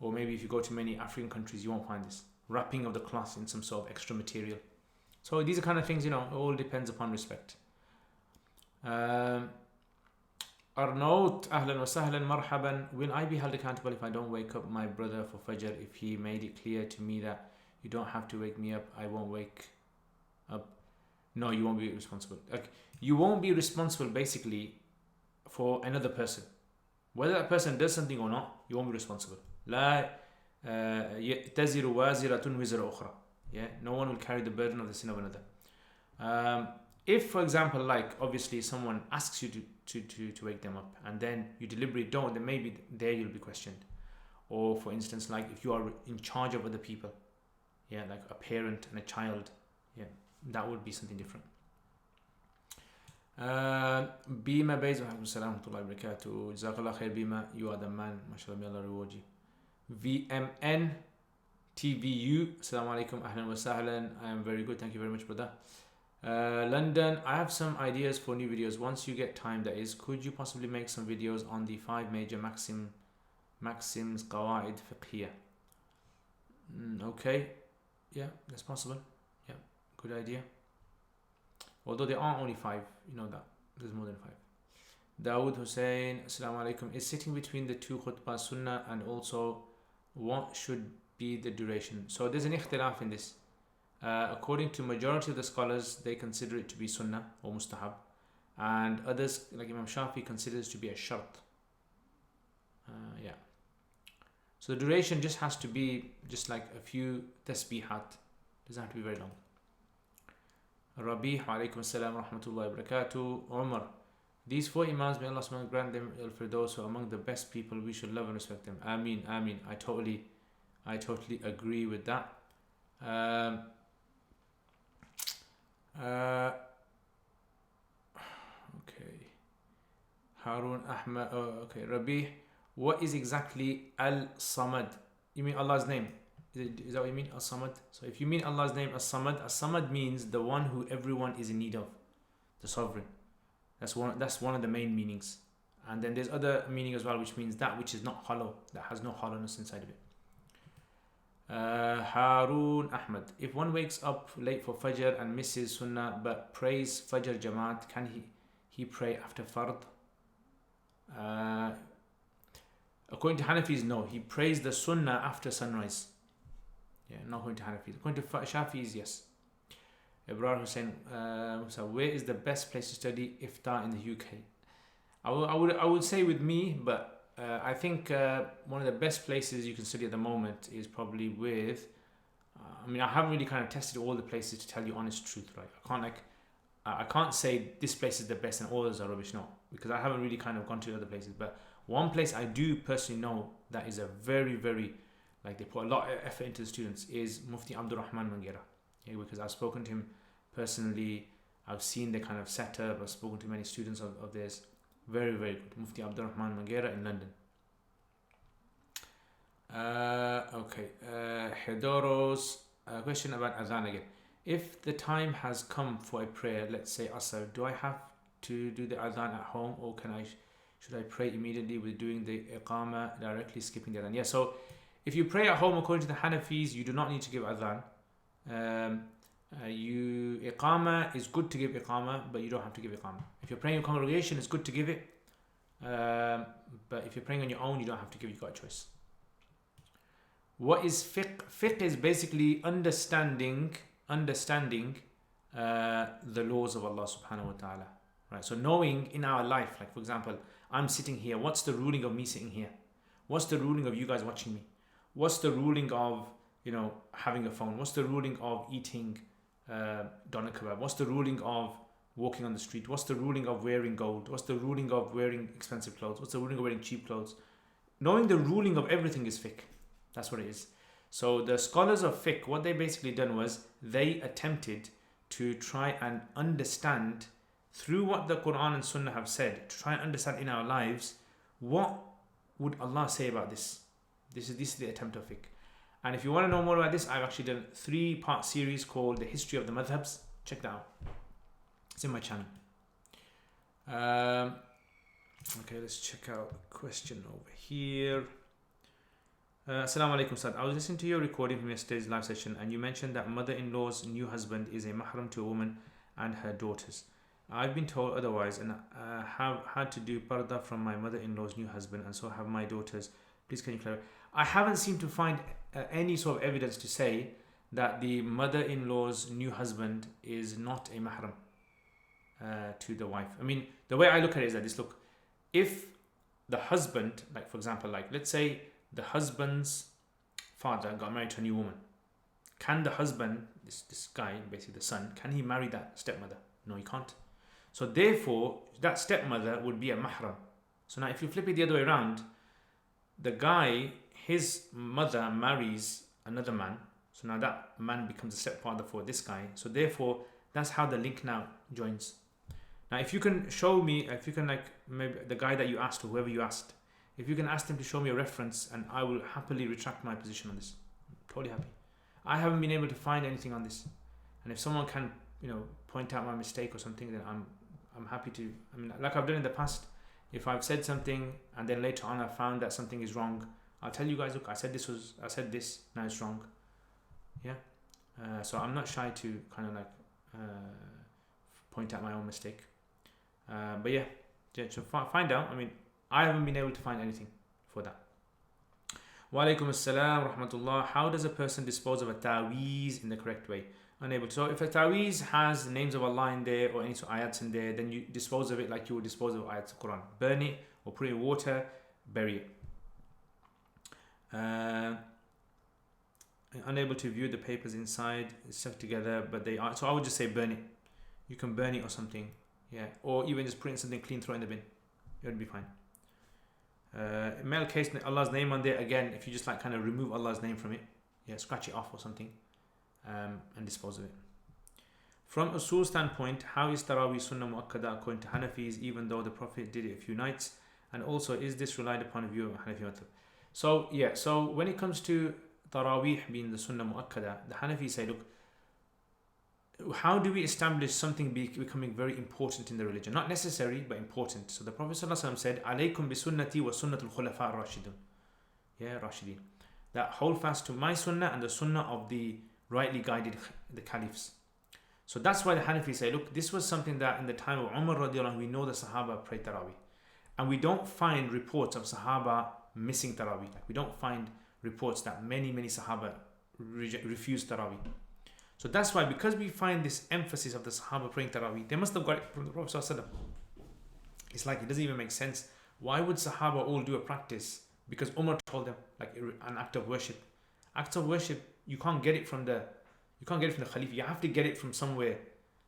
or maybe if you go to many African countries, you won't find this wrapping of the cloth in some sort of extra material. So these are kind of things. It all depends upon respect. Arnaut, ahlan wa sahlan, marhaban. Will I be held accountable if I don't wake up my brother for Fajr if he made it clear to me that you don't have to wake me up, I won't wake up? No, you won't be responsible. Like, you won't be responsible basically for another person. Whether that person does something or not, you won't be responsible. La taziru waziratun wizra ukhra. Yeah, no one will carry the burden of the sin of another. If, for example, like obviously someone asks you to wake them up and then you deliberately don't, then maybe there you'll be questioned. Or for instance, like if you are in charge of other people, yeah, like a parent and a child, yeah, that would be something different. Bima Bayz, wa alaikum salam wa rahmatullahi wa barakatuh. Jazakallah khair, Bima, you are the man. MashaAllah, may Allah reward you. VMN TVU, assalamu alaikum, ahlan wa sahlan. I am very good, thank you very much, brother. London, I have some ideas for new videos once you get time, that is. Could you possibly make some videos on the 5 major Maxim's Qawaid Fiqhiyya. Okay, yeah, that's possible. Yeah, good idea. Although there are only 5, you know that. There's more than 5. Dawood Hussein, Assalamu alaikum. Is sitting between the 2 khutbah sunnah, and also what should be the duration? So there's an ikhtilaf in this. According to majority of the scholars, they consider it to be sunnah or mustahab, and others like Imam Shafi considers it to be a shart. Yeah. So the duration just has to be just like a few tasbihat. Doesn't have to be very long. Rabi, wa alaikum assalam wa rahmatullahi wa barakatuh. Umar, these 4 imams, may Allah subhanahu grant them al-firdaus, who are among the best people. We should love and respect them. Ameen, ameen. I totally agree with that. Okay. Harun Ahmad. Oh, okay. Rabi, what is exactly Al-Samad? You mean Allah's name? Is that what you mean? As-Samad? So if you mean Allah's name As-Samad, As-Samad means the one who everyone is in need of, the sovereign. That's one of the main meanings. And then there's other meaning as well, which means that which is not hollow, that has no hollowness inside of it. Harun Ahmad, if one wakes up late for Fajr and misses Sunnah but prays Fajr Jamaat, can he pray after Fard? According to Hanafis, no. He prays the Sunnah after sunrise. Yeah, not according to Hanafis. According to Shafis, yes. Ibrahim Hussein, so where is the best place to study Iftar in the UK? I would say with me, but I think one of the best places you can study at the moment is probably with. I haven't really kind of tested all the places to tell you honest truth, right? I can't say this place is the best and all others are rubbish, no, because I haven't really kind of gone to other places. But one place I do personally know that is a very, very, like they put a lot of effort into the students is Mufti Abdul Rahman Manghera. Yeah, because I've spoken to him personally, I've seen the kind of setup, I've spoken to many students of theirs. Very, very good. Mufti Abdul Rahman Manghera in London. Okay. Hedoro's question about Adhan again. If the time has come for a prayer, let's say Asr, do I have to do the Adhan at home, or should I pray immediately with doing the Iqamah, directly skipping the Adhan? Yeah, so if you pray at home according to the Hanafis, you do not need to give Adhan. Iqamah is good to give Iqamah, but you don't have to give Iqamah. If you're praying in congregation, it's good to give it, but if you're praying on your own, you don't have to give. You've got a choice. What is fiqh? Fiqh is basically understanding the laws of Allah subhanahu wa ta'ala, right? So knowing in our life, like for example, I'm sitting here, what's the ruling of me sitting here? What's the ruling of you guys watching me? What's the ruling of having a phone? What's the ruling of eating doner kebab? What's the ruling of walking on the street? What's the ruling of wearing gold? What's the ruling of wearing expensive clothes? What's the ruling of wearing cheap clothes? Knowing the ruling of everything is fiqh. That's what it is. So the scholars of fiqh, what they basically done was they attempted to try and understand through what the Quran and Sunnah have said, to try and understand in our lives, what would Allah say about this? This is the attempt of fiqh. And if you want to know more about this, I've actually done a 3-part series called The History of the Madhabs. Check that out. It's in my channel. Okay, let's check out the question over here. Assalamu alaikum, Ustad. I was listening to your recording from yesterday's live session, and you mentioned that mother-in-law's new husband is a mahram to a woman and her daughters. I've been told otherwise, and have had to do parda from my mother-in-law's new husband, and so have my daughters. Please can you clarify? I haven't seemed to find any sort of evidence to say that the mother-in-law's new husband is not a mahram to the wife. I mean, the way I look at it is that look, if the husband, like for example, like let's say the husband's father got married to a new woman, can the husband, this guy, basically the son, can he marry that stepmother? No, he can't. So therefore, that stepmother would be a mahram. So now if you flip it the other way around, the guy, his mother marries another man, so now that man becomes a stepfather for this guy. So therefore, that's how the link now joins. Now if you can show me, if you can like maybe the guy that you asked or whoever you asked, if you can ask them to show me a reference, and I will happily retract my position on this. I'm totally happy. I haven't been able to find anything on this, and if someone can point out my mistake or something, then I'm happy to. I mean, like I've done in the past, If I've said something and then later on I found that something is wrong, I'll tell you guys, look, I said this, now it's wrong. Yeah. So I'm not shy to kind of like point out my own mistake. But yeah, so find out. I mean, I haven't been able to find anything for that. Wa alaikum assalam wa rahmatullah. How does a person dispose of a ta'weez in the correct way? Unable to. So if a ta'weez has the names of Allah in there or any sort of ayats in there, then you dispose of it like you would dispose of ayats of Quran. Burn it or put it in water, bury it. Unable to view the papers inside, it's stuck together, but they are. So I would just say burn it. You can burn it or something. Yeah. Or even just put in something clean, throw it in the bin. It would be fine. Male case, Allah's name on there, again, if you just like kind of remove Allah's name from it, yeah, scratch it off or something, and dispose of it. From usul standpoint, how is Taraweeh Sunnah Muakkada according to Hanafis, even though the Prophet did it a few nights? And also, is this relied upon a view of Hanafi Madhab? So yeah, so when it comes to Taraweeh being the Sunnah Muakkada, the Hanafis say, look, how do we establish something becoming very important in the religion? Not necessary, but important. So the Prophet ﷺ said, Alaykum bi sunnati wa sunnatul khulafa rashidun. Yeah, Rashidin. That hold fast to my sunnah and the sunnah of the rightly guided the caliphs. So that's why the Hanafis say, look, this was something that in the time of Umar radiallahu anhu, we know the Sahaba prayed Taraweeh. And we don't find reports of Sahaba missing Taraweeh. Like we don't find reports that many Sahaba refused Taraweeh. So that's why, because we find this emphasis of the Sahaba praying Taraweeh, they must have got it from the Prophet ﷺ. It's like, it doesn't even make sense. Why would Sahaba all do a practice? Because Umar told them, like an act of worship. Acts of worship, you can't get it from the Khalifa. You have to get it from somewhere,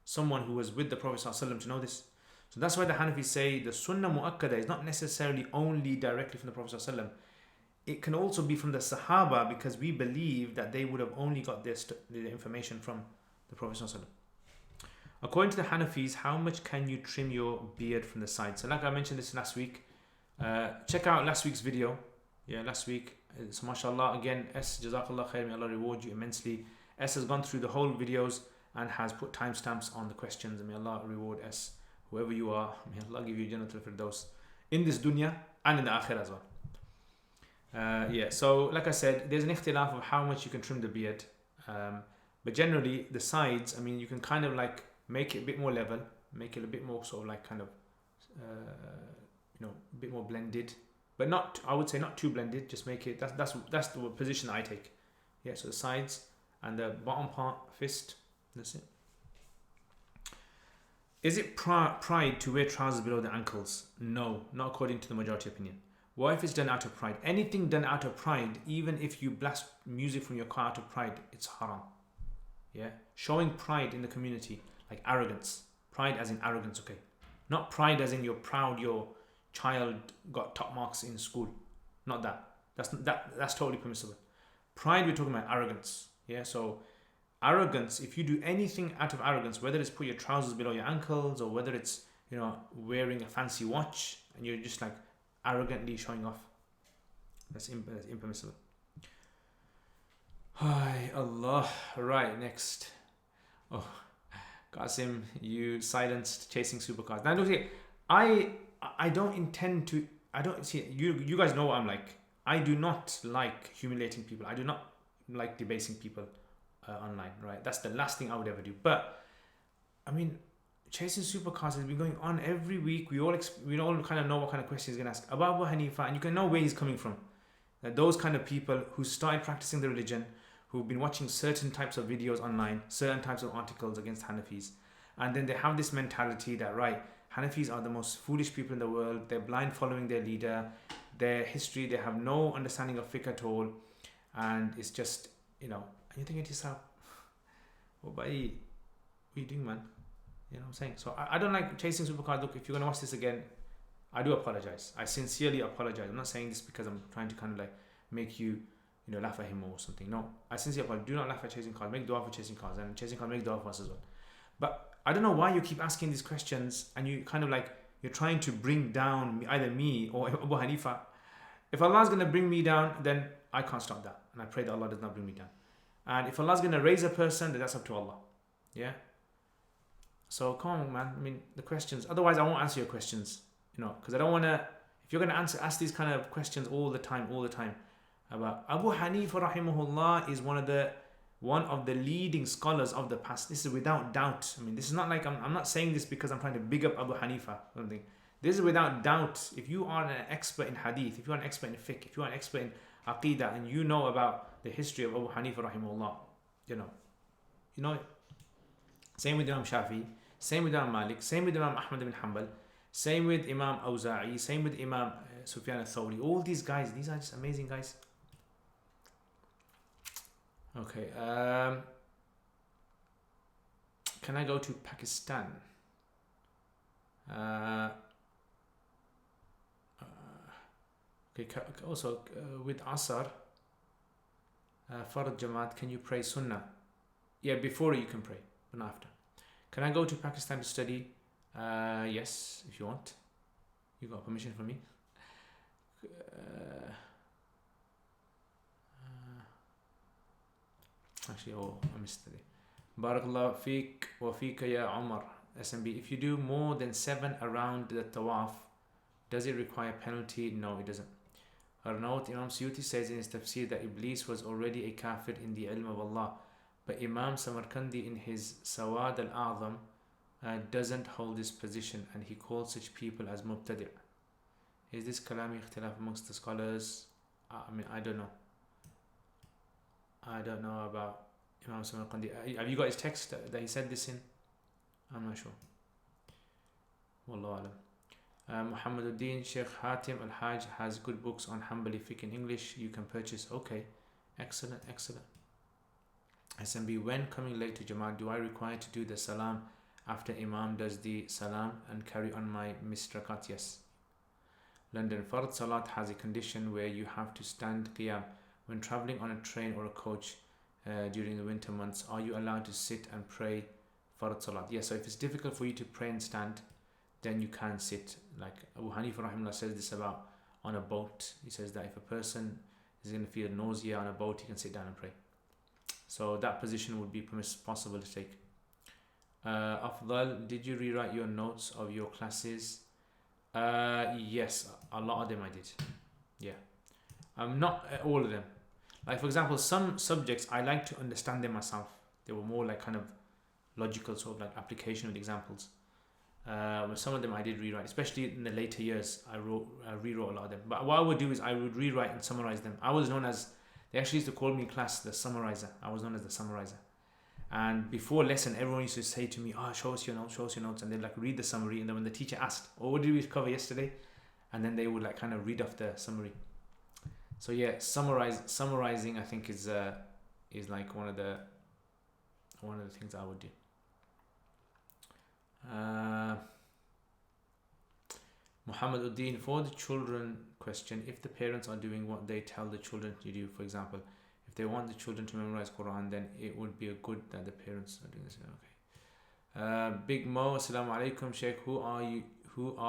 someone who was with the Prophet ﷺ to know this. So that's why the Hanafis say the Sunnah Muakkada is not necessarily only directly from the Prophet ﷺ. It can also be from the Sahaba, because we believe that they would have only got the information from the Prophet ﷺ. According to the Hanafis, how much can you trim your beard from the side? So like I mentioned this last week, check out last week's video. Yeah, last week. So mashallah, again, Jazakallah khair, may Allah reward you immensely. S has gone through the whole videos and has put timestamps on the questions, and may Allah reward S, whoever you are. May Allah give you Jannatul Firdaus in this dunya and in the akhirah as well. Yeah, so like I said, there's an ikhtilaf of how much you can trim the beard, but generally the sides, I mean, you can kind of like make it a bit more level, make it a bit more sort of like kind of a bit more blended, but not, I would say not too blended, just make it, that's the position I take. Yeah, so the sides and the bottom part, fist, that's it. Is it pride to wear trousers below the ankles? No, not according to the majority opinion. What if it's done out of pride? Anything done out of pride, even if you blast music from your car out of pride, it's haram. Yeah, showing pride in the community, like arrogance. Pride as in arrogance, okay? Not pride as in you're proud your child got top marks in school. Not that. That's totally permissible. Pride, we're talking about arrogance. Yeah, so arrogance, if you do anything out of arrogance, whether it's put your trousers below your ankles or whether it's, wearing a fancy watch and you're just like arrogantly showing off, that's impermissible. Hi Allah. Right, next. Oh, Qasim, you silenced chasing supercars. Now look here, I don't intend to. I don't see you guys know what I'm like. I do not like humiliating people. I do not like debasing people online. Right, that's the last thing I would ever do. But I mean, chasing supercars has been going on every week. We all kind of know what kind of questions he's going to ask about Abu Hanifa, and you can know where he's coming from. Those kind of people who started practicing the religion, who've been watching certain types of videos online, certain types of articles against Hanafis, and then they have this mentality that, right, Hanafis are the most foolish people in the world. They're blind following their leader, their history. They have no understanding of fiqh at all, and it's just, and you're thinking to yourself, what are you doing, man? You know what I'm saying? So I don't like chasing supercars. Look, if you're going to watch this again, I do apologize. I sincerely apologize. I'm not saying this because I'm trying to kind of like make you, laugh at him or something. No, I sincerely apologize. Do not laugh at chasing cars. Make dua for chasing cars, and chasing cars, make dua for us as well. But I don't know why you keep asking these questions, and you kind of like, you're trying to bring down either me or Abu Hanifa. If Allah's going to bring me down, then I can't stop that. And I pray that Allah does not bring me down. And if Allah's going to raise a person, then that's up to Allah. Yeah? So come on, man. I mean, the questions. Otherwise, I won't answer your questions. because I don't want to, if you're going to ask these kind of questions all the time, about Abu Hanifa rahimahullah is one of the leading scholars of the past. This is without doubt. I mean, this is not like, I'm not saying this because I'm trying to big up Abu Hanifa or something. This is without doubt. If you are an expert in hadith, if you are an expert in fiqh, if you are an expert in aqidah, and you know about the history of Abu Hanifa rahimahullah, you know, same with Imam Shafi, same with Imam Malik, same with Imam Ahmad ibn Hanbal, same with Imam Awza'i, same with Imam Sufyan al-Thawri. All these guys, these are just amazing guys. Okay, can I go to Pakistan? Okay, also with Asr, Farad Jamaat, can you pray Sunnah? Yeah, before you can pray, but not after. Can I go to Pakistan to study? Yes, if you want. You got permission from me. Actually, I missed it. Barakallah feek wa feeka ya Umar. SMB, if you do more than 7 around the tawaf, does it require penalty? No, it doesn't. Her note, Imam Suyuti says in his tafsir that Iblis was already a kafir in the ilm of Allah, but Imam Samarkandi in his Sawad al-A'zam doesn't hold this position, and he calls such people as mubtadi'. Is this kalami ikhtilaf amongst the scholars? I mean, I don't know. I don't know about Imam Samarkandi. Have you got his text that he said this in? I'm not sure. Wallahu alam. Muhammaduddin Sheikh Hatim Al-Hajj has good books on Hanbali fiqh in English you can purchase. Okay, excellent. SMB, when coming late to Jamaat, do I require to do the salam after Imam does the salam and carry on my missed rakat? Yes. London, Fard Salat has a condition where you have to stand qiyam. When travelling on a train or a coach during the winter months, are you allowed to sit and pray Fard Salat? Yes, so if it's difficult for you to pray and stand, then you can sit. Like Abu Hanifa rahimahullah says this about on a boat. He says that if a person is going to feel nausea on a boat, he can sit down and pray. So that position would be possible to take. Afdal, did you rewrite your notes of your classes? Yes, a lot of them I did. Yeah. Not all of them. Like for example, some subjects I like to understand them myself. They were more like kind of logical sort of like application with examples. Some of them I did rewrite, especially in the later years. I rewrote a lot of them. But what I would do is I would rewrite and summarize them. I was known as, they actually used to call me in class the summarizer. I was known as the summarizer. And before lesson, everyone used to say to me, show us your notes. And they'd like read the summary. And then when the teacher asked, what did we cover yesterday? And then they would like kind of read off the summary. So yeah, summarizing I think is like one of the things I would do. Muhammad Uddin, for the children question, if the parents are doing what they tell the children to do, for example, if they want the children to memorize Quran, then it would be a good that the parents are doing this. Okay. Big Mo, Assalamu alaikum, Sheikh. Who are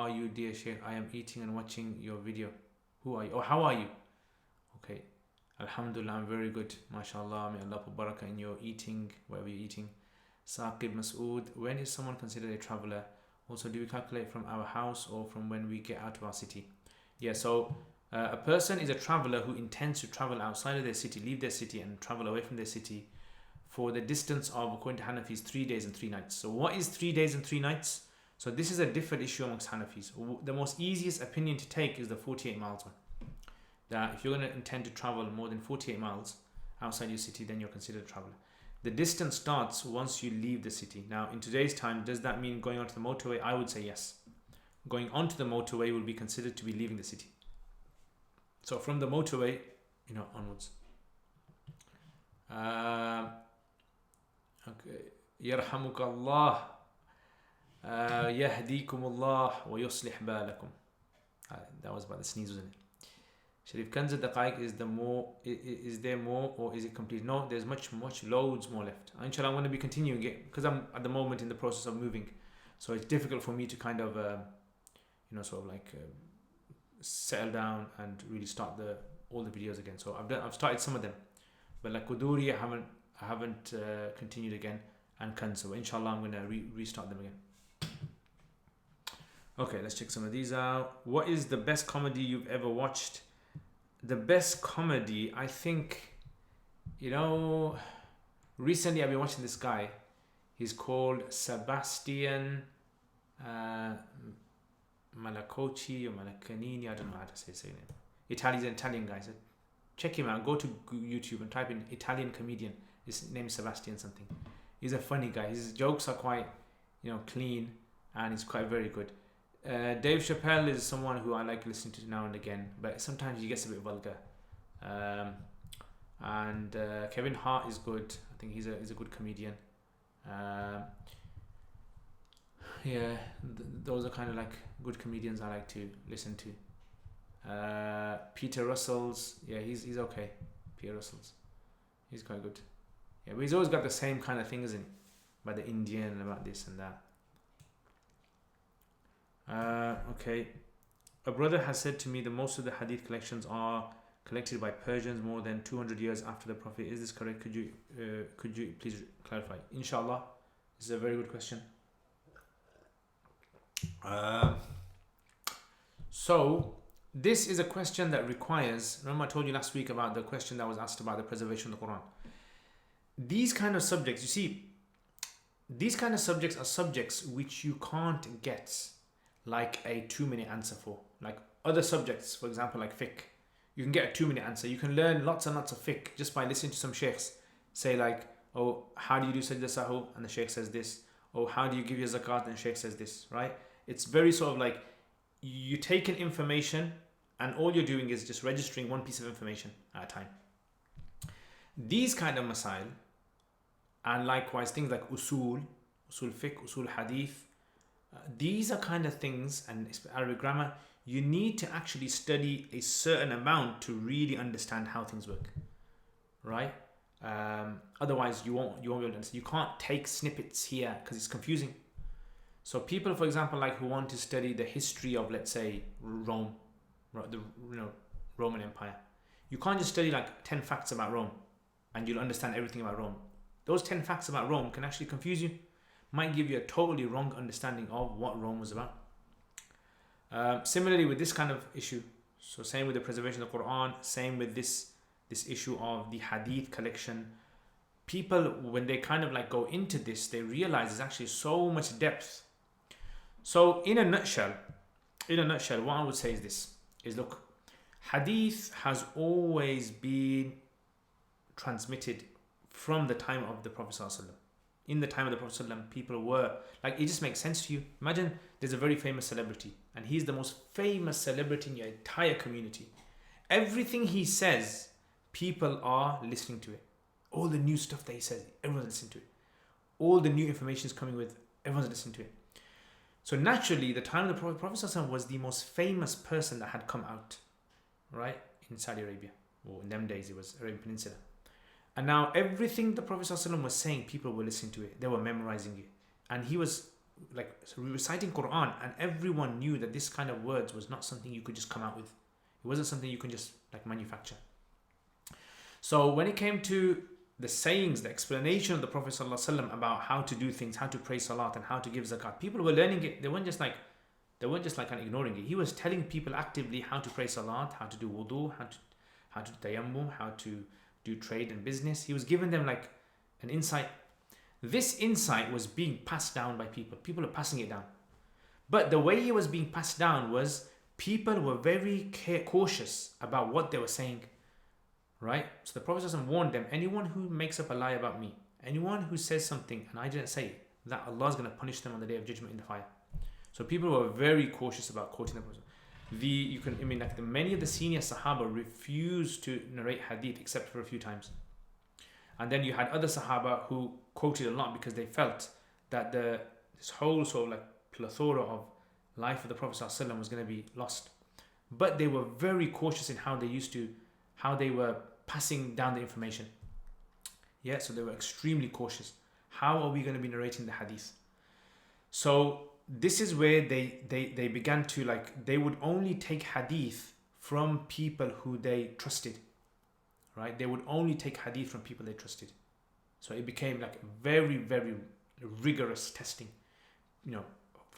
you, dear Sheikh? I am eating and watching your video. Who are you? How are you? Okay. Alhamdulillah, I'm very good. MashaAllah, may Allah put barakah in your eating, whatever you're eating. Saqib Masood, when is someone considered a traveler? Also, do we calculate from our house or from when we get out of our city? Yeah, so a person is a traveler who intends to travel outside of their city, leave their city and travel away from their city for the distance of, according to Hanafis, 3 days and 3 nights. So what is 3 days and 3 nights? So this is a different issue amongst Hanafis. The most easiest opinion to take is the 48 miles one. That if you're going to intend to travel more than 48 miles outside your city, then you're considered a traveler. The distance starts once you leave the city. Now, in today's time, does that mean going onto the motorway? I would say yes. Going onto the motorway will be considered to be leaving the city. So from the motorway, onwards. Okay. Yarhamukallah. Yahdikumullah wa yuslih balakum. That was about the sneeze, wasn't it? Sharif Kanza Daqaiq, is there more or is it complete? No, there's much, loads more left. Inshallah, I'm going to be continuing it because I'm at the moment in the process of moving. So it's difficult for me to kind of, settle down and really start all the videos again. So I've started some of them. But like Quduri, I haven't continued again. And Kanza. So inshallah, I'm going to restart them again. Okay, let's check some of these out. What is the best comedy you've ever watched? The best comedy, I think, you know, recently I've been watching this guy. He's called Sebastian Malacoci or Malacanini. I don't know how to say his name. Italian guy. So check him out. Go to YouTube and type in Italian comedian. His name is Sebastian something. He's a funny guy. His jokes are quite, clean, and he's quite very good. Dave Chappelle is someone who I like listening to now and again, but sometimes he gets a bit vulgar. And Kevin Hart is good. I think he's a good comedian. Those are kind of like good comedians I like to listen to. Peter Russell's, he's okay. Peter Russell's, he's quite good. Yeah, but he's always got the same kind of thing, isn't he? About the Indian and about this and that. Okay. A brother has said to me that most of the hadith collections are collected by Persians more than 200 years after the Prophet. Is this correct? Could you please clarify? Inshallah. This is a very good question. So this is a question that requires, remember I told you last week about the question that was asked about the preservation of the Quran. These kind of subjects, you see, these kind of subjects are subjects which you can't get like a 2-minute answer for. Like other subjects, for example, like fiqh, you can get a 2-minute answer. You can learn lots and lots of fiqh just by listening to some sheikhs say like, oh, how do you do sajda sahu? And the sheikh says this. Oh, how do you give your zakat? And the sheikh says this, right? It's very sort of like you take in information and all you're doing is just registering one piece of information at a time. These kind of masail, and likewise things like usul fiqh, usul hadith, these are kind of things, and Arabic grammar, you need to actually study a certain amount to really understand how things work, right? Otherwise you won't be able to understand. You can't take snippets here because it's confusing. So people, for example, like who want to study the history of, let's say, Rome, the Roman Empire, you can't just study like 10 facts about Rome and you'll understand everything about Rome. Those 10 facts about Rome can actually confuse you, might give you a totally wrong understanding of what Rome was about. Similarly with this kind of issue, so same with the preservation of the Quran, same with this issue of the hadith collection. People, when they kind of like go into this, they realize there's actually so much depth. So in a nutshell, what I would say is this, is look, hadith has always been transmitted from the time of the Prophet ﷺ. In the time of the Prophet ﷺ, people were, like, it just makes sense to you. Imagine there's a very famous celebrity and he's the most famous celebrity in your entire community. Everything he says, people are listening to it. All the new stuff that he says, everyone's listening to it. All the new information is coming with, everyone's listening to it. So naturally, the time of the Prophet ﷺ was the most famous person that had come out, right, in Saudi Arabia. Or in them days, it was Arabian Peninsula. And now everything the Prophet ﷺ was saying, people were listening to it. They were memorizing it. And he was like reciting Quran, and everyone knew that this kind of words was not something you could just come out with. It wasn't something you can just like manufacture. So when it came to the sayings, the explanation of the Prophet ﷺ about how to do things, how to pray salat and how to give zakat, people were learning it. They weren't just like kind of ignoring it. He was telling people actively how to pray salat, how to do wudu, how to do tayammum, how to do trade and business. He was giving them like an insight. This insight was being passed down by people. People are passing it down. But the way it was being passed down was people were very cautious about what they were saying. Right? So the Prophet ﷺ warned them, anyone who makes up a lie about me, anyone who says something and I didn't say it, that Allah is going to punish them on the day of judgment in the fire. So people were very cautious about quoting the Prophet. Many of the senior Sahaba refused to narrate hadith except for a few times. And then you had other Sahaba who quoted a lot because they felt that this whole sort of like plethora of life of the Prophet ﷺ was going to be lost. But they were very cautious in how they were passing down the information. Yeah, so they were extremely cautious. How are we going to be narrating the hadith? So this is where they began to they would only take hadith from people who they trusted. Right? They would only take hadith from people they trusted. So it became like very, very rigorous testing.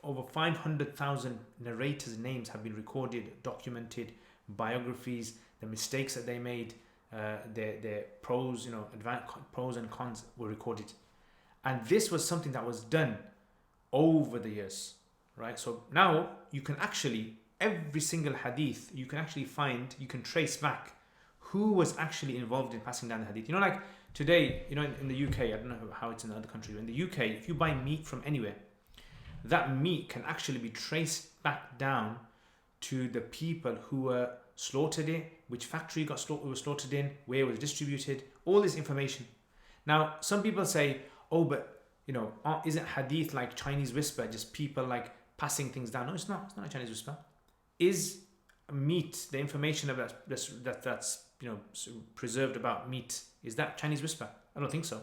over 500,000 narrators' names have been recorded, documented, biographies, the mistakes that they made, their pros, pros and cons were recorded. And this was something that was done over the years, right? So now you can actually, every single hadith, you can actually find, you can trace back who was actually involved in passing down the hadith. Like today, in the UK, I don't know how it's in other countries, but in the UK, if you buy meat from anywhere, that meat can actually be traced back down to the people who were slaughtered it, which factory it was slaughtered in, where it was distributed, all this information. Now, some people say, oh, but isn't hadith like Chinese whisper, just people like passing things down? No, it's not. It's not a Chinese whisper. Is meat, the information about that's preserved about meat, is that Chinese whisper? I don't think so.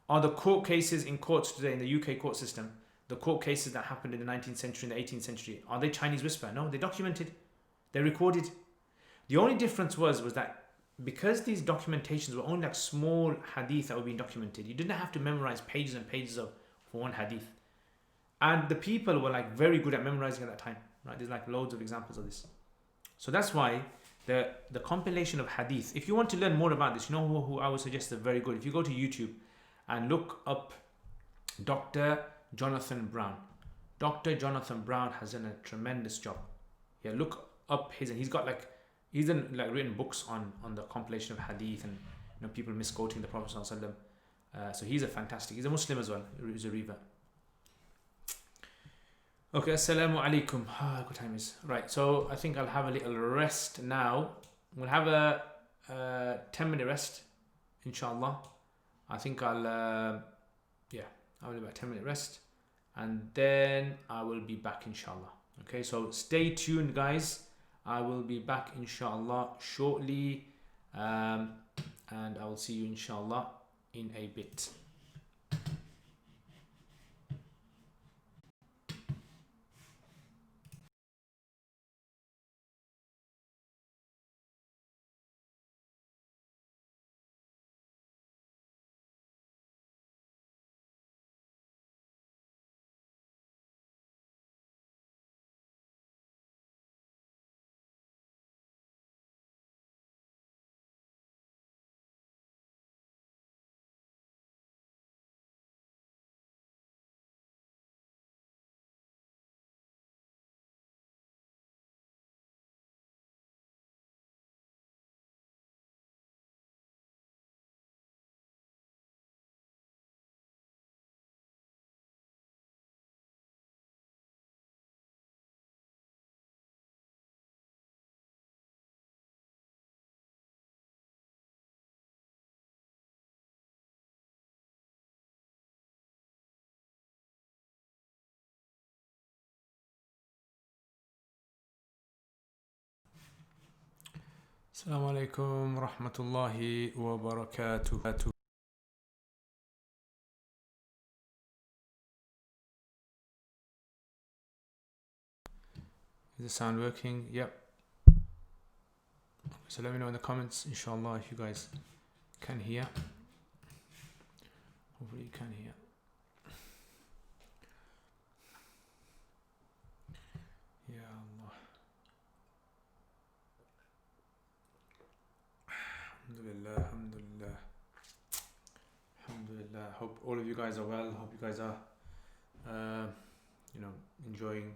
Are the court cases in courts today, in the UK court system, the court cases that happened in the 19th century and the 18th century, are they Chinese whisper? No, they're documented. They're recorded. The only difference was that because these documentations were only like small hadith that were being documented, you didn't have to memorize pages and pages for one hadith. And the people were like very good at memorizing at that time, right? There's like loads of examples of this. So that's why the compilation of hadith, if you want to learn more about this, who I would suggest is very good. If you go to YouTube and look up Dr. Jonathan Brown. Dr. Jonathan Brown has done a tremendous job. Yeah, look up he's done written books on the compilation of hadith and people misquoting the Prophet ﷺ. So he's a Muslim as well. He's a revert. Okay, assalamu alaikum. What time is? Right, so I think I'll have a little rest now. We'll have a 10-minute rest, inshallah. I think I'll have about 10-minute rest, and then I will be back, inshallah. Okay, so stay tuned, guys. I will be back, inshallah, shortly, and I will see you, inshallah, in a bit. Assalamu alaikum rahmatullahi wa barakatuh. Is the sound working? Yep. So let me know in the comments, inshallah, if you guys can hear. Hopefully you can hear. Ya Allah. Alhamdulillah, alhamdulillah. Alhamdulillah. Hope all of you guys are well. Hope you guys are enjoying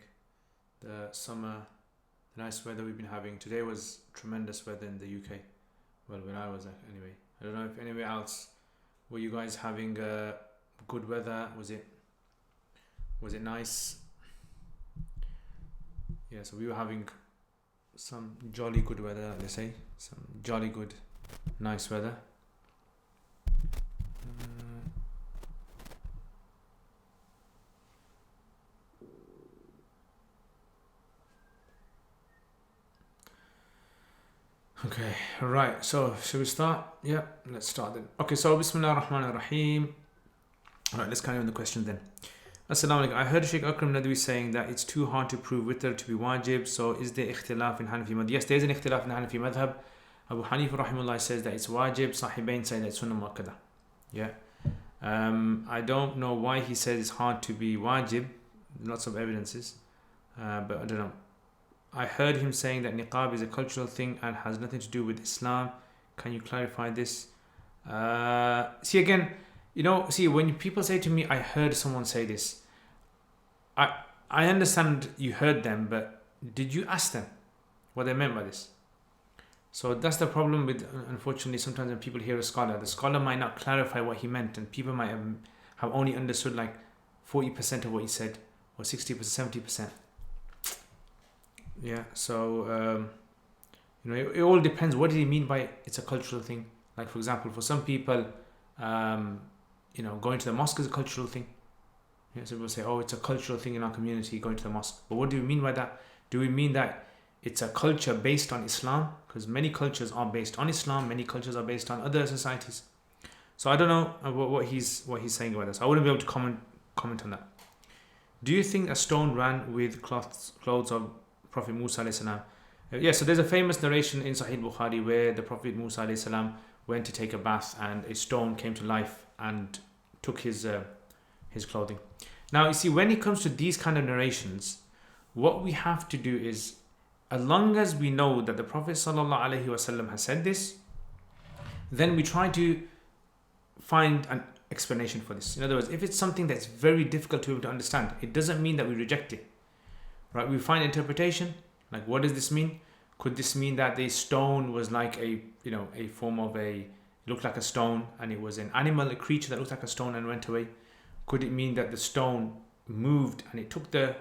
the summer, the nice weather we've been having. Today was tremendous weather in the UK. Well, when I was anyway. I don't know if anywhere else. Were you guys having good weather? Was it nice? Yeah, so we were having some jolly good weather, like they say. Some jolly good, nice weather. Okay, right, so should we start? Yeah, let's start then. Okay, so Bismillah ar-Rahman ar-Rahim. Alright, let's carry on the question then. Assalamu alaikum. I heard Sheikh Akram Nadwi saying that it's too hard to prove witr to be wajib, so is there ikhtilaf in Hanafi madhab? Yes, there is an ikhtilaf in Hanafi madhab. Abu Hanifa rahimahullah says that it's wajib, Sahibain say that it's sunnah muakkada. Yeah. I don't know why he says it's hard to be wajib. lots of evidences, but I don't know. I heard him saying that niqab is a cultural thing and has nothing to do with Islam. Can you clarify this? See again, when people say to me, I heard someone say this, I understand you heard them, but did you ask them what they meant by this? So that's the problem with, unfortunately, sometimes when people hear a scholar, the scholar might not clarify what he meant, and people might have only understood like 40% of what he said, or 60%, 70%. Yeah, so it all depends. What did he mean by it's a cultural thing? Like, for example, for some people, going to the mosque is a cultural thing. Yeah, so people say, oh, it's a cultural thing in our community, going to the mosque. But what do we mean by that? Do we mean that it's a culture based on Islam? Because many cultures are based on Islam, many cultures are based on other societies. So I don't know what he's saying about this. I wouldn't be able to comment on that. Do you think a stone ran with clothes of Prophet Musa alayhi salam? Yeah, so there's a famous narration in Sahih Bukhari where the Prophet Musa alayhi salam went to take a bath and a stone came to life and took his clothing. Now, you see, when it comes to these kind of narrations, what we have to do is, as long as we know that the Prophet ﷺ has said this, then we try to find an explanation for this. In other words, if it's something that's very difficult to be able to understand, it doesn't mean that we reject it. Right? We find interpretation. Like, what does this mean? Could this mean that the stone was like a form of looked like a stone, and it was an animal, a creature that looked like a stone and went away? Could it mean that the stone moved and it took the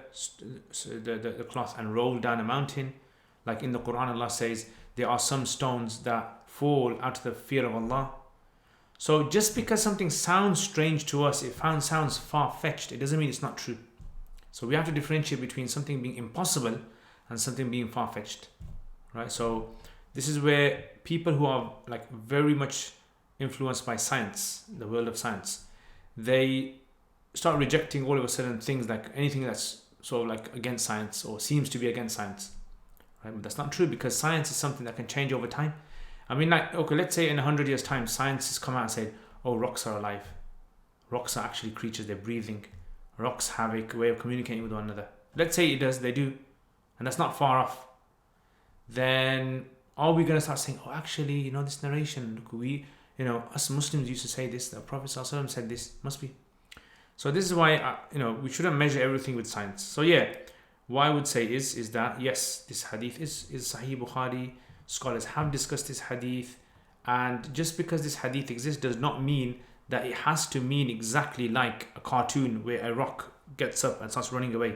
cloth and rolled down a mountain? Like in the Quran, Allah says, there are some stones that fall out of the fear of Allah. So just because something sounds strange to us, it sounds far-fetched, it doesn't mean it's not true. So we have to differentiate between something being impossible and something being far-fetched. Right? So this is where people who are like very much influenced by science, the world of science, they start rejecting all of a sudden things like anything that's sort of like against science or seems to be against science. Right? But that's not true, because science is something that can change over time. I mean, like, okay, let's say in 100 years' time, science has come out and said, oh, rocks are alive. Rocks are actually creatures, they're breathing. Rocks have a way of communicating with one another. Let's say it does, they do. And that's not far off. Then are we going to start saying, oh, actually, this narration, look, us Muslims used to say this, the Prophet ﷺ said this, must be. So this is why, we shouldn't measure everything with science. So yeah, what I would say is that, yes, this hadith is Sahih Bukhari. Scholars have discussed this hadith. And just because this hadith exists does not mean that it has to mean exactly like a cartoon where a rock gets up and starts running away.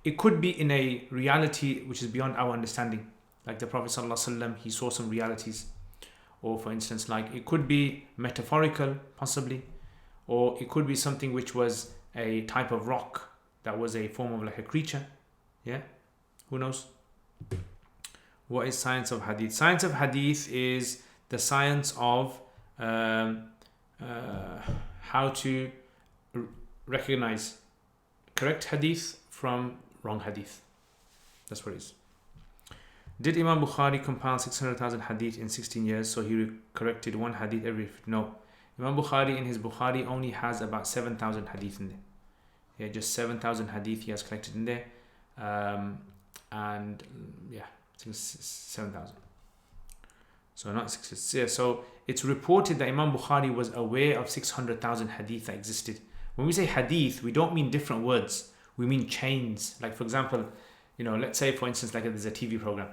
It could be in a reality which is beyond our understanding. Like the Prophet ﷺ, he saw some realities. Or for instance, like it could be metaphorical, possibly. Or it could be something which was a type of rock that was a form of like a creature. Yeah? Who knows? What is science of hadith? Science of hadith is the science of how to recognize correct hadith from wrong hadith. That's what it is. Did Imam Bukhari compile 600,000 hadith in 16 years, so he corrected one hadith every... No. Imam Bukhari in his Bukhari only has about 7,000 hadith in there. Yeah, just 7,000 hadith he has collected in there. And yeah, I think 7,000. So not 6. Yeah, so it's reported that Imam Bukhari was aware of 600,000 hadith that existed. When we say hadith, we don't mean different words. We mean chains. Like for example, let's say for instance, like there's a TV program.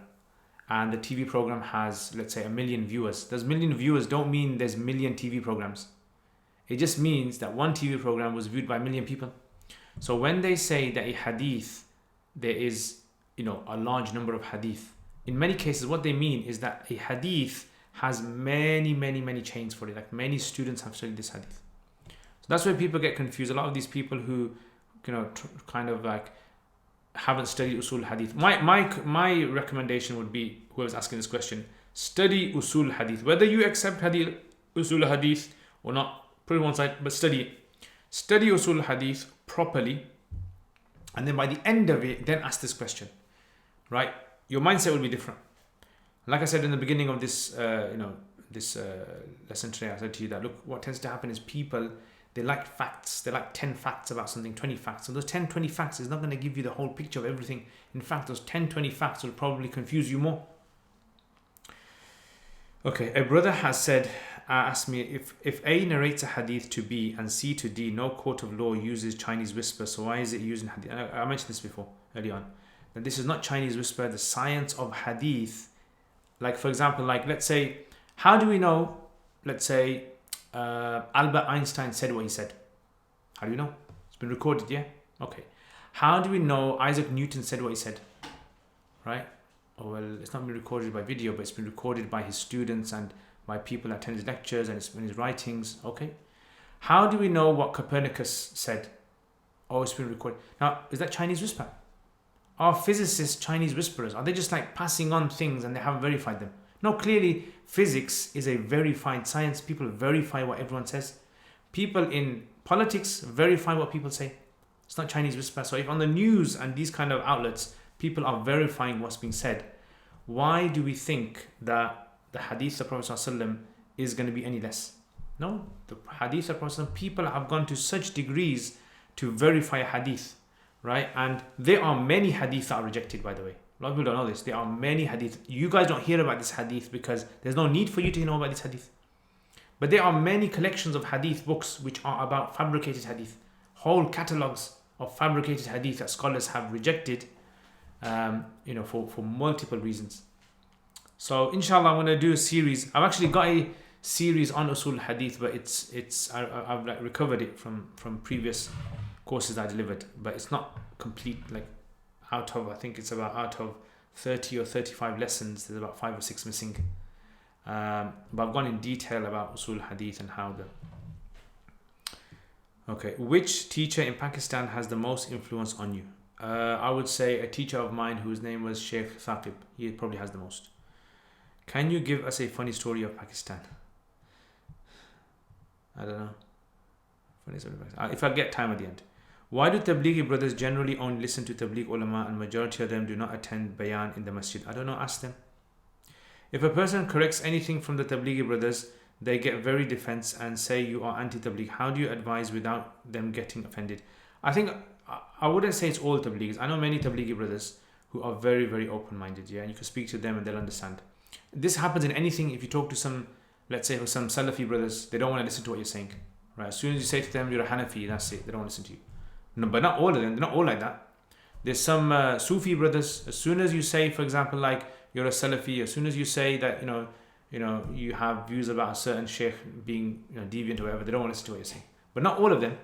And the TV program has, let's say, 1 million viewers. Those 1 million viewers don't mean there's 1 million TV programs. It just means that one TV program was viewed by 1 million people. So when they say that a hadith, there is, a large number of hadith. In many cases, what they mean is that a hadith has many, many, many chains for it. Like many students have studied this hadith. So that's where people get confused. A lot of these people who, kind of like haven't studied usul hadith. My recommendation would be, whoever's asking this question, study usul hadith. Whether you accept hadith, usul hadith or not, put it on one side, but study it. Study usul hadith properly, and then by the end of it, then ask this question. Right? Your mindset will be different. Like I said in the beginning of this, this lesson today, I said to you that look, what tends to happen is people, They like facts. They like 10 facts about something, 20 facts. And those 10, 20 facts is not going to give you the whole picture of everything. In fact, those 10, 20 facts will probably confuse you more. Okay, a brother has said, asked me, if A narrates a hadith to B and C to D, no court of law uses Chinese whisper, so why is it using hadith? I mentioned this before, early on. That this is not Chinese whisper, the science of hadith. Like, for example, like, let's say, how do we know, let's say, Albert Einstein said what he said? How do we know? It's been recorded, yeah? Okay. How do we know Isaac Newton said what he said? Right? Oh, well, it's not been recorded by video, but it's been recorded by his students and by people that attend his lectures and in his writings. Okay. How do we know what Copernicus said? Oh, it's been recorded. Now, is that Chinese whisper? Are physicists Chinese whisperers? Are they just like passing on things and they haven't verified them? No, clearly physics is a verified science. People verify what everyone says. People in politics verify what people say. It's not Chinese whisper. So if on the news and these kind of outlets, people are verifying what's being said, why do we think that the hadith of Prophet ﷺ is going to be any less? No, the hadith of Prophet ﷺ, people have gone to such degrees to verify a hadith, right? And there are many hadith that are rejected, by the way. A lot of people don't know this. There are many hadith. You guys don't hear about this hadith because there's no need for you to know about this hadith. But there are many collections of hadith books which are about fabricated hadith. Whole catalogues of fabricated hadith that scholars have rejected, for multiple reasons. So inshallah, I'm going to do a series. I've actually got a series on usul hadith, but I've like recovered it from previous courses I delivered, but it's not complete. Like out of 30 or 35 lessons, there's about 5 or 6 missing. But I've gone in detail about usul hadith and how Okay, which teacher in Pakistan has the most influence on you? I would say a teacher of mine whose name was Sheikh Thaqib. He probably has the most. Can you give us a funny story of Pakistan? I don't know. Funny story of Pakistan. If I get time at the end. Why do Tablighi brothers generally only listen to Tabligh ulama and majority of them do not attend bayan in the masjid? I don't know, ask them. If a person corrects anything from the Tablighi brothers, they get very defense and say you are anti-Tabligh. How do you advise without them getting offended? I think I wouldn't say it's all Tablighis. I know many Tablighi brothers who are very, very open-minded, yeah, and you can speak to them and they'll understand. This happens in anything. If you talk to some, let's say, some Salafi brothers, they don't want to listen to what you're saying, right? As soon as you say to them you're a Hanafi, that's it. They don't want to listen to you. No, but not all of them. They're not all like that. There's some Sufi brothers. As soon as you say, for example, like you're a Salafi, as soon as you say that you have views about a certain sheikh being deviant or whatever, they don't want to listen to what you're saying. But not all of them.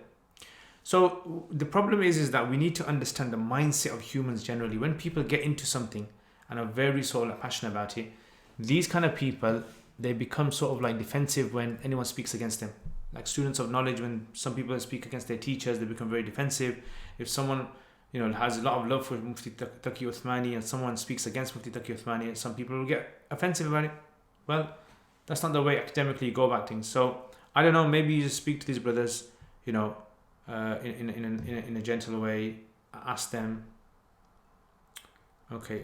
So the problem is that we need to understand the mindset of humans generally. When people get into something and are very sort of passionate about it, these kind of people, they become sort of like defensive when anyone speaks against them. Like students of knowledge, when some people speak against their teachers, they become very defensive. If someone has a lot of love for Mufti Taqi Uthmani and someone speaks against Mufti Taqi Uthmani, some people will get offensive about it. Well, that's not the way academically you go about things. So I don't know, maybe you just speak to these brothers, in a gentle way, ask them. Okay.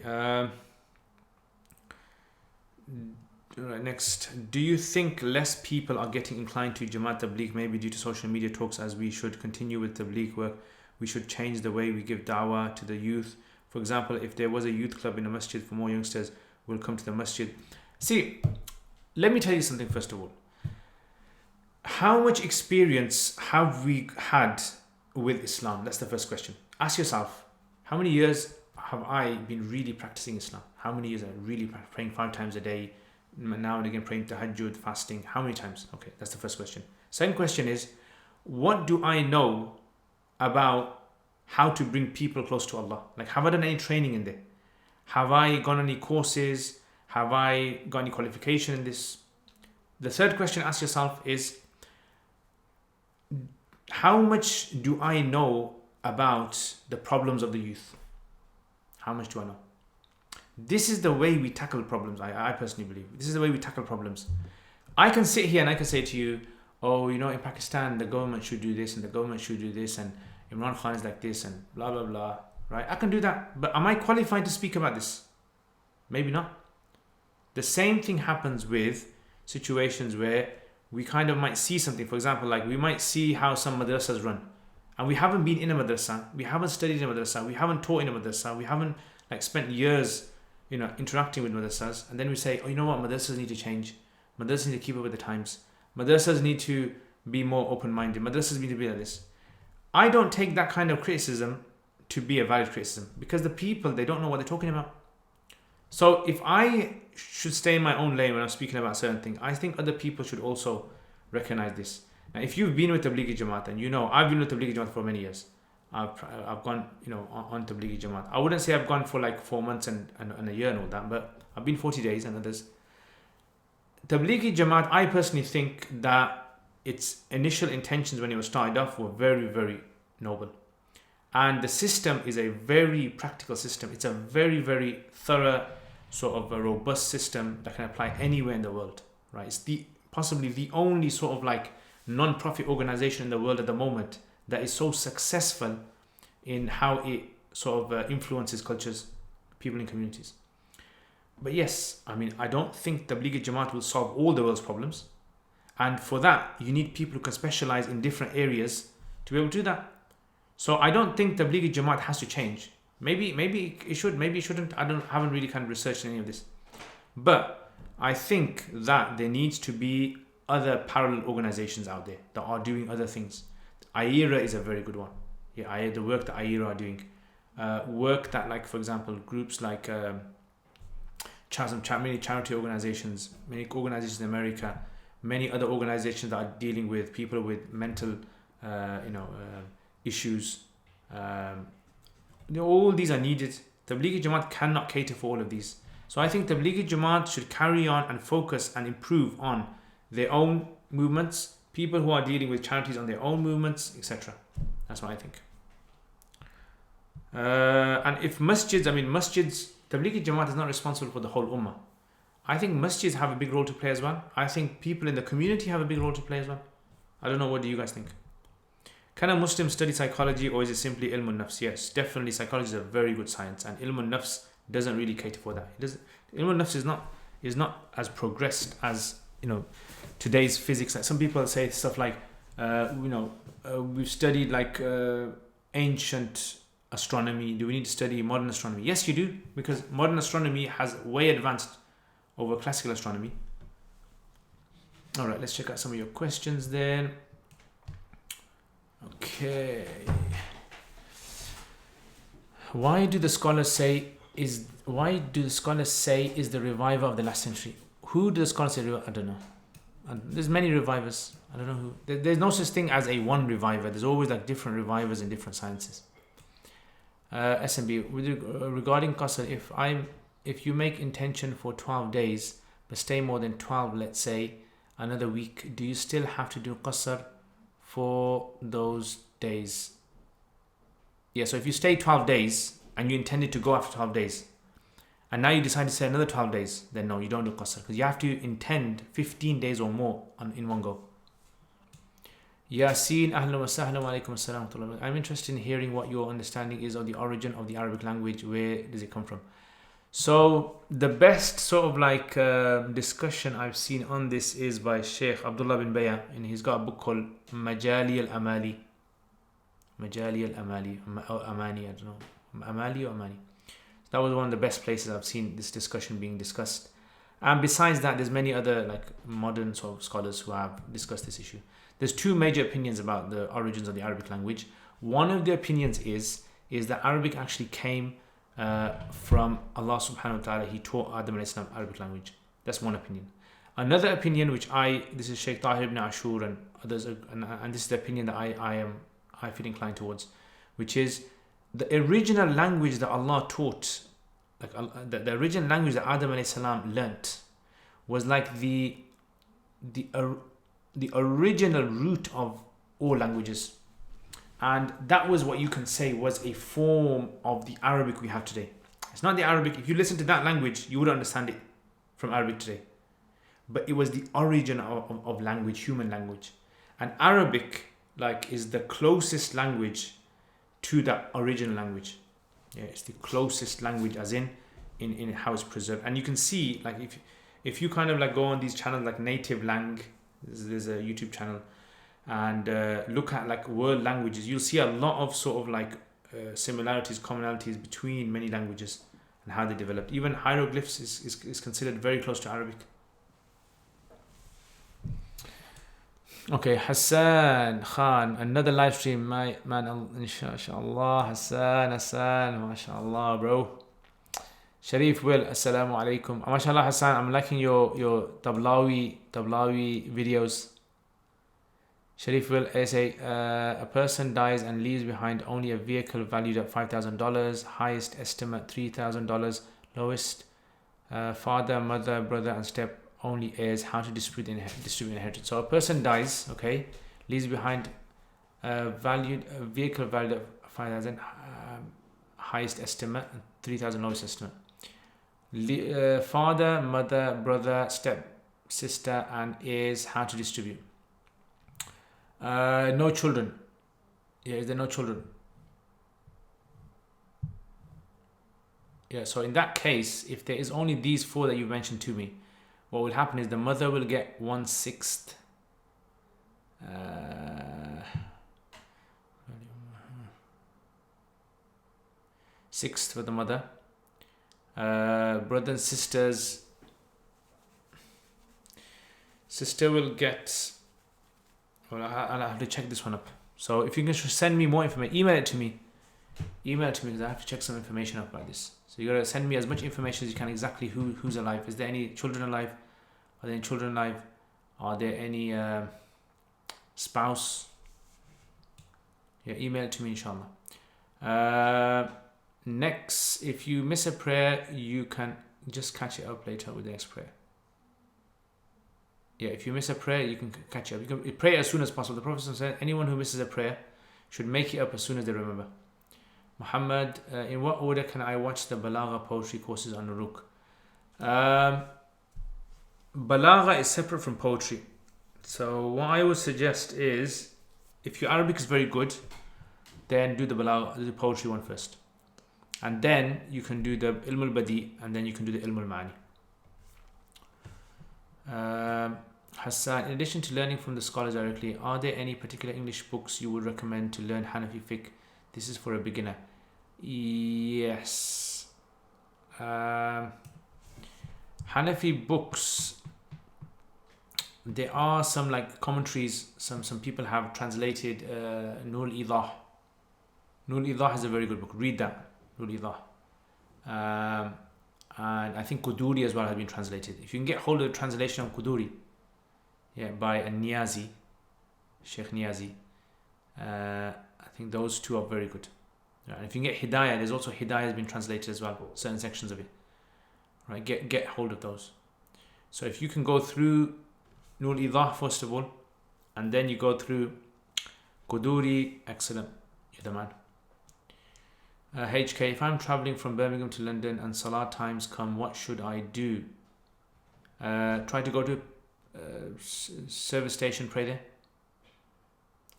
Right, next. Do you think less people are getting inclined to Jamaat Tabligh, maybe due to social media talks, as we should continue with Tabligh work? We should change the way we give da'wah to the youth. For example, if there was a youth club in a masjid for more youngsters will come to the masjid. See, let me tell you something first of all. How much experience have we had with Islam? That's the first question. Ask yourself, how many years have I been really practicing Islam? How many years am I really praying 5 times a day? Now and again praying tahajjud, fasting. How many times? Okay, that's the first question. Second question is, what do I know about how to bring people close to Allah? Like, have I done any training in there? Have I gone on any courses? Have I got any qualification in this? The third question ask yourself is, how much do I know about the problems of the youth? How much do I know? This is the way we tackle problems, I personally believe. This is the way we tackle problems. I can sit here and I can say to you, in Pakistan, the government should do this and the government should do this and Imran Khan is like this and blah, blah, blah. Right? I can do that. But am I qualified to speak about this? Maybe not. The same thing happens with situations where we kind of might see something. For example, like we might see how some madrasas run, and we haven't been in a madrasa, we haven't studied in a madrasa, we haven't taught in a madrasa, we haven't like spent years, interacting with madrasas, and then we say, oh, you know what, madrasas need to change, madrasas need to keep up with the times, madrasas need to be more open-minded, madrasas need to be like this. I don't take that kind of criticism to be a valid criticism, because the people, they don't know what they're talking about. So if I should stay in my own lane when I'm speaking about certain things, I think other people should also recognize this. Now, if you've been with Tablighi Jamaat, and I've been with Tablighi Jamaat for many years, I've gone on Tablighi Jamaat. I wouldn't say I've gone for like 4 months and a year and all that, but I've been 40 days and others. Tablighi Jamaat, I personally think that its initial intentions when it was started off were very, very noble. And the system is a very practical system. It's a very, very thorough, sort of a robust system that can apply anywhere in the world, right? It's possibly the only sort of like non-profit organization in the world at the moment that is so successful in how it sort of influences cultures, people in communities. But yes, I don't think Tablighi Jamaat will solve all the world's problems. And for that, you need people who can specialize in different areas to be able to do that. So I don't think Tablighi Jamaat has to change. Maybe it should, maybe it shouldn't. Haven't really kind of researched any of this. But I think that there needs to be other parallel organizations out there that are doing other things. AIRA is a very good one. Yeah, the work that AIRA are doing. Work that, like, for example, groups like many charity organizations, many organizations in America, many other organizations that are dealing with people with mental, issues. All these are needed. Tablighi Jamaat cannot cater for all of these. So I think Tablighi Jamaat should carry on and focus and improve on their own movements, people who are dealing with charities on their own movements, etc. That's what I think. And if masjids, Tablighi Jamaat is not responsible for the whole ummah. I think masjids have a big role to play as well. I think people in the community have a big role to play as well. I don't know, what do you guys think? Can a Muslim study psychology, or is it simply ilm al-nafs? Yes, definitely psychology is a very good science, and ilm al-nafs doesn't really cater for that. Ilm al-nafs is not as progressed as today's physics. Like some people say stuff like we've studied like ancient astronomy. Do we need to study modern astronomy? Yes, you do, because modern astronomy has way advanced over classical astronomy. All right, let's check out some of your questions then. Okay. Why do the scholars say is the reviver of the last century? Who do the scholars say? I don't know. There's many revivers. I don't know who. There's no such thing as a one reviver. There's always like different revivers in different sciences. SMB, regarding qasr, if you make intention for 12 days but stay more than 12, let's say another week, do you still have to do qasr for those days? Yeah, so if you stay 12 days and you intended to go after 12 days and now you decide to stay another 12 days, then no, you don't do qasr, because you have to intend 15 days or more in one go. Yasin, ahlan wa sahlan wa alaikum assalam. I'm interested in hearing what your understanding is of the origin of the Arabic language. Where does it come from? So the best sort of like discussion I've seen on this is by Sheikh Abdullah bin Baya, and he's got a book called Majali al-Amali. Majali al-Amali, Amani, I don't know, Amali or Amani. That was one of the best places I've seen this discussion being discussed. And besides that, there's many other like modern sort of scholars who have discussed this issue. There's two major opinions about the origins of the Arabic language. One of the opinions is that Arabic actually came from Allah subhanahu wa ta'ala. He taught Adam alayhi salam Arabic language. That's one opinion. Another opinion, which this is Sheikh Tahir ibn Ashur and others, and this is the opinion that I feel inclined towards, which is the original language that Allah taught, like the original language that Adam alayhi salam learnt, was like the original root of all languages, and that was what you can say was a form of the Arabic we have today. It's not the Arabic, if you listen to that language you would understand it from Arabic today, but it was the origin of language, human language. And Arabic is the closest language to that original language. Yeah, it's the closest language as in how it's preserved. And you can see, if you kind of go on these channels like Native Lang There's a YouTube channel, and look at like world languages. You'll see a lot of sort of like similarities, commonalities between many languages and how they developed. Even hieroglyphs is considered very close to Arabic. Okay, Hassan Khan, another live stream, my man. Inshallah, Hassan, mashallah, bro. Sharif Will, assalamu alaikum. Mashallah, Hassan, I'm liking your Tablawi videos. Sharif Will, a person dies and leaves behind only a vehicle valued at $5,000, highest estimate $3,000, lowest father, mother, brother, and step only heirs. How to distribute inheritance? So a person dies, okay, leaves behind a vehicle valued at 5,000, highest estimate, and 3,000 lowest estimate. Father, mother, brother, step sister, and heirs. How to distribute? No children. Yeah, is there no children? Yeah, so in that case, if there is only these four that you mentioned to me, what will happen is the mother will get 1/6. Sixth for the mother. Brother and sisters. Sister will get. Well, I'll have to check this one up. So if you can send me more information, email it to me because I have to check some information up about this. So you gotta send me as much information as you can, exactly who's alive. Is there any children alive? Are there any children alive? Are there any spouse? Yeah, email it to me, inshallah. Next, if you miss a prayer, you can just catch it up later with the next prayer. Yeah, if you miss a prayer, you can catch it up. You can pray as soon as possible. The Prophet said, anyone who misses a prayer should make it up as soon as they remember. Muhammad, in what order can I watch the Balagha poetry courses on Uruk? Balagha is separate from poetry. So what I would suggest is, if your Arabic is very good, then do the Balagha, the poetry one first. And then you can do the Ilm al-Badi, and then you can do the Ilm al-Ma'ani. Hassan, in addition to learning from the scholars directly, are there any particular English books you would recommend to learn Hanafi fiqh? This is for a beginner. Yes. Hanafi books, there are some like commentaries, some people have translated Nur al-Idah. Nur al-Idah is a very good book. Read that. Nur al-Idah. And I think Quduri as well has been translated. If you can get hold of the translation of Quduri, yeah, by a Niazi, Sheikh Niazi, I think those two are very good. And if you can get Hidayah, there's also Hidayah has been translated as well, certain sections of it. Right, get hold of those. So if you can go through Nur al-Idah first of all, and then you go through Quduri, excellent, you're the man. HK, if I'm traveling from Birmingham to London and Salah times come, what should I do? Try to go to service station, pray there.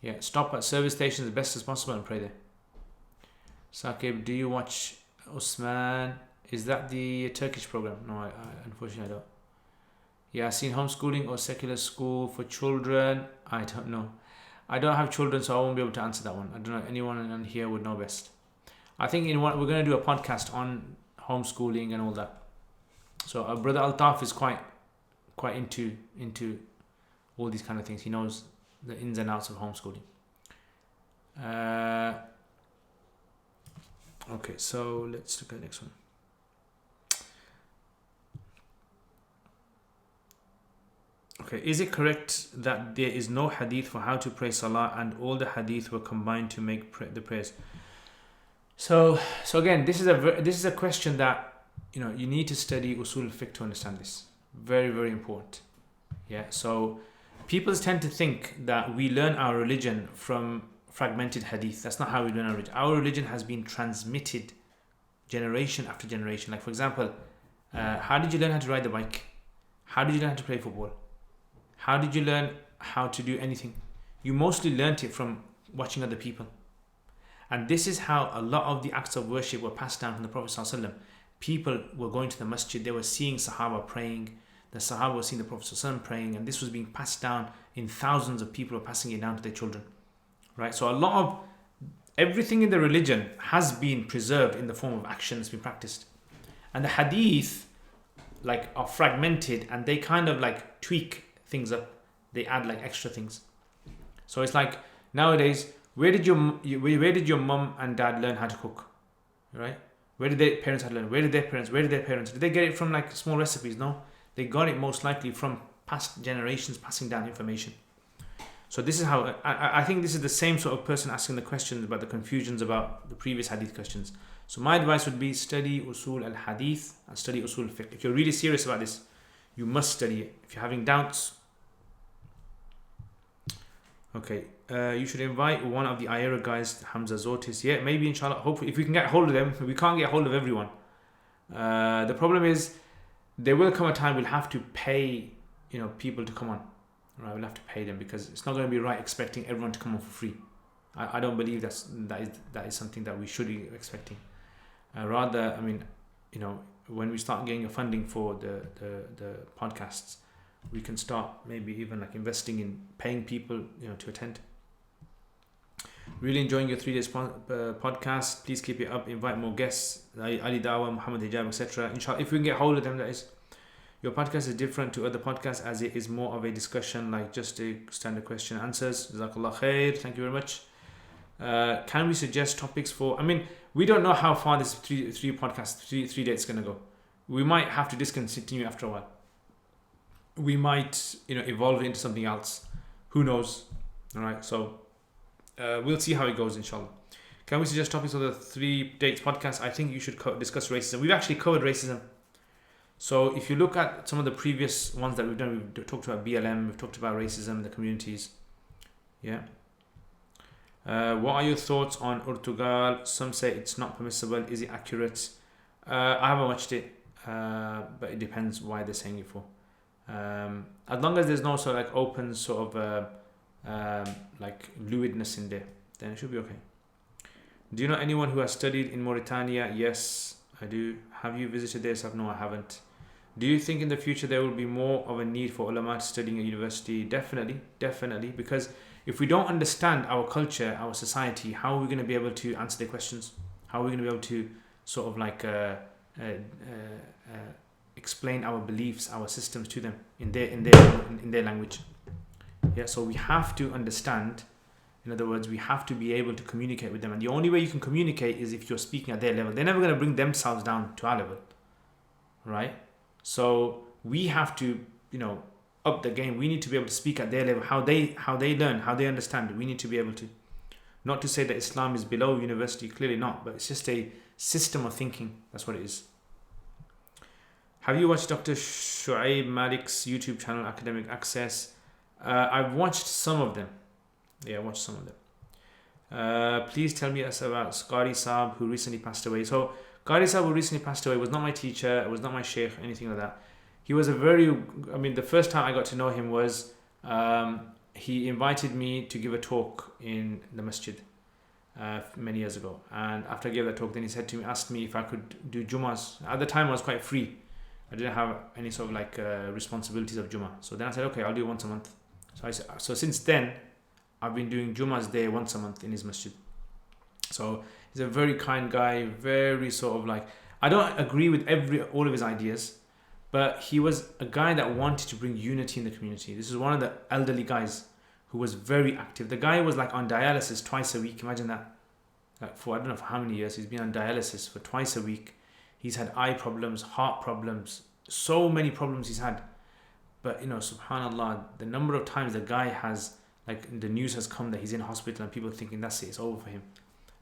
Yeah, stop at service stations as best as possible and pray there. Saqib, do you watch Usman? Is that the Turkish program? No, I unfortunately I don't. Yeah, I've seen homeschooling or secular school for children. I don't know. I don't have children, so I won't be able to answer that one. I don't know. Anyone on here would know best. I think we're going to do a podcast on homeschooling and all that. So our brother Altaf is quite into all these kind of things. He knows the ins and outs of homeschooling. Okay, so let's look at the next one. Okay, is it correct that there is no hadith for how to pray salah and all the hadith were combined to make the prayers? So again, this is a question that you need to study usul fiqh to understand this. Very, very important. Yeah. So people tend to think that we learn our religion from fragmented hadith. That's not how we learn our religion. Our religion has been transmitted generation after generation. Like for example, how did you learn how to ride the bike? How did you learn how to play football? How did you learn how to do anything? You mostly learnt it from watching other people. And this is how a lot of the acts of worship were passed down from the Prophet ﷺ. People were going to the masjid, they were seeing Sahaba praying, The Sahaba were seeing the Prophet ﷺ praying, and this was being passed down in thousands of people were passing it down to their children. Right? So a lot of everything in the religion has been preserved in the form of action that's been practiced. And the hadith like are fragmented, and they kind of like tweak things up. They add like extra things. So it's like nowadays, where did your mum and dad learn how to cook? Right? Where did their parents have learned? Where did their parents? Did they get it from like small recipes? No. They got it most likely from past generations passing down information. So this is how, I think this is the same sort of person asking the questions about the confusions about the previous hadith questions. So my advice would be study usul al-hadith and study usul al-fiqh. If you're really serious about this, you must study it. If you're having doubts, okay, you should invite one of the Ayera guys, Hamza Zotis. Yeah, maybe inshallah, hopefully, if we can get hold of them. We can't get hold of everyone. The problem is, there will come a time we'll have to pay, people to come on. Right, we'll have to pay them, because it's not going to be right expecting everyone to come on for free. I don't believe that is something that we should be expecting. Rather, when we start getting a funding for the podcasts, we can start maybe even like investing in paying people, to attend. Really enjoying your 3 days podcast. Please keep it up. Invite more guests, Ali Dawa, Muhammad Hijab, etc. Inshallah, if we can get hold of them, that is. Your podcast is different to other podcasts as it is more of a discussion, like just a standard question and answers. Jazakallah khair. Thank you very much. Can we suggest topics for? We don't know how far this three dates is going to go. We might have to discontinue after a while. We might, evolve into something else. Who knows? All right. So we'll see how it goes, inshallah. Can we suggest topics for the 3 dates podcast? I think you should discuss racism. We've actually covered racism. So if you look at some of the previous ones that we've done, we've talked about BLM, we've talked about racism, the communities. Yeah. What are your thoughts on Urtugal? Some say it's not permissible. Is it accurate? I haven't watched it, but it depends why they're saying it for. As long as there's no sort of like open sort of like lewdness in there, then it should be okay. Do you know anyone who has studied in Mauritania? Yes, I do. Have you visited there? So no, I haven't. Do you think in the future there will be more of a need for ulama studying at university? Definitely, because if we don't understand our culture, our society, how are we going to be able to answer their questions? How are we going to be able to sort of like explain our beliefs, our systems to them in their language? Yeah, so we have to understand. In other words, we have to be able to communicate with them, and the only way you can communicate is if you're speaking at their level. They're never going to bring themselves down to our level, right? So we have to, up the game. We need to be able to speak at their level, how they learn, how they understand. We need to be able to, not to say that Islam is below university, clearly not, but it's just a system of thinking. That's what it is. Have you watched Dr. Shuaib Malik's YouTube channel, Academic Access? I've watched some of them. Yeah, I watched some of them. Please tell me about Qari Saab, who recently passed away. So Qari Saab, who recently passed away, was not my teacher, was not my sheikh, anything like that. He was the first time I got to know him was, he invited me to give a talk in the masjid many years ago. And after I gave that talk, then he asked me if I could do Jummahs. At the time, I was quite free. I didn't have any sort of like responsibilities of Jummah. So then I said, okay, I'll do it once a month. So since then, I've been doing Jummahs there once a month in his masjid. So he's a very kind guy, very sort of like, I don't agree with all of his ideas, but he was a guy that wanted to bring unity in the community. This is one of the elderly guys who was very active. The guy was like on dialysis twice a week. Imagine that. Like for I don't know for how many years he's been on dialysis for twice a week. He's had eye problems, heart problems, so many problems he's had. But subhanallah, the number of times the guy has, like the news has come that he's in hospital and people thinking that's it, it's over for him.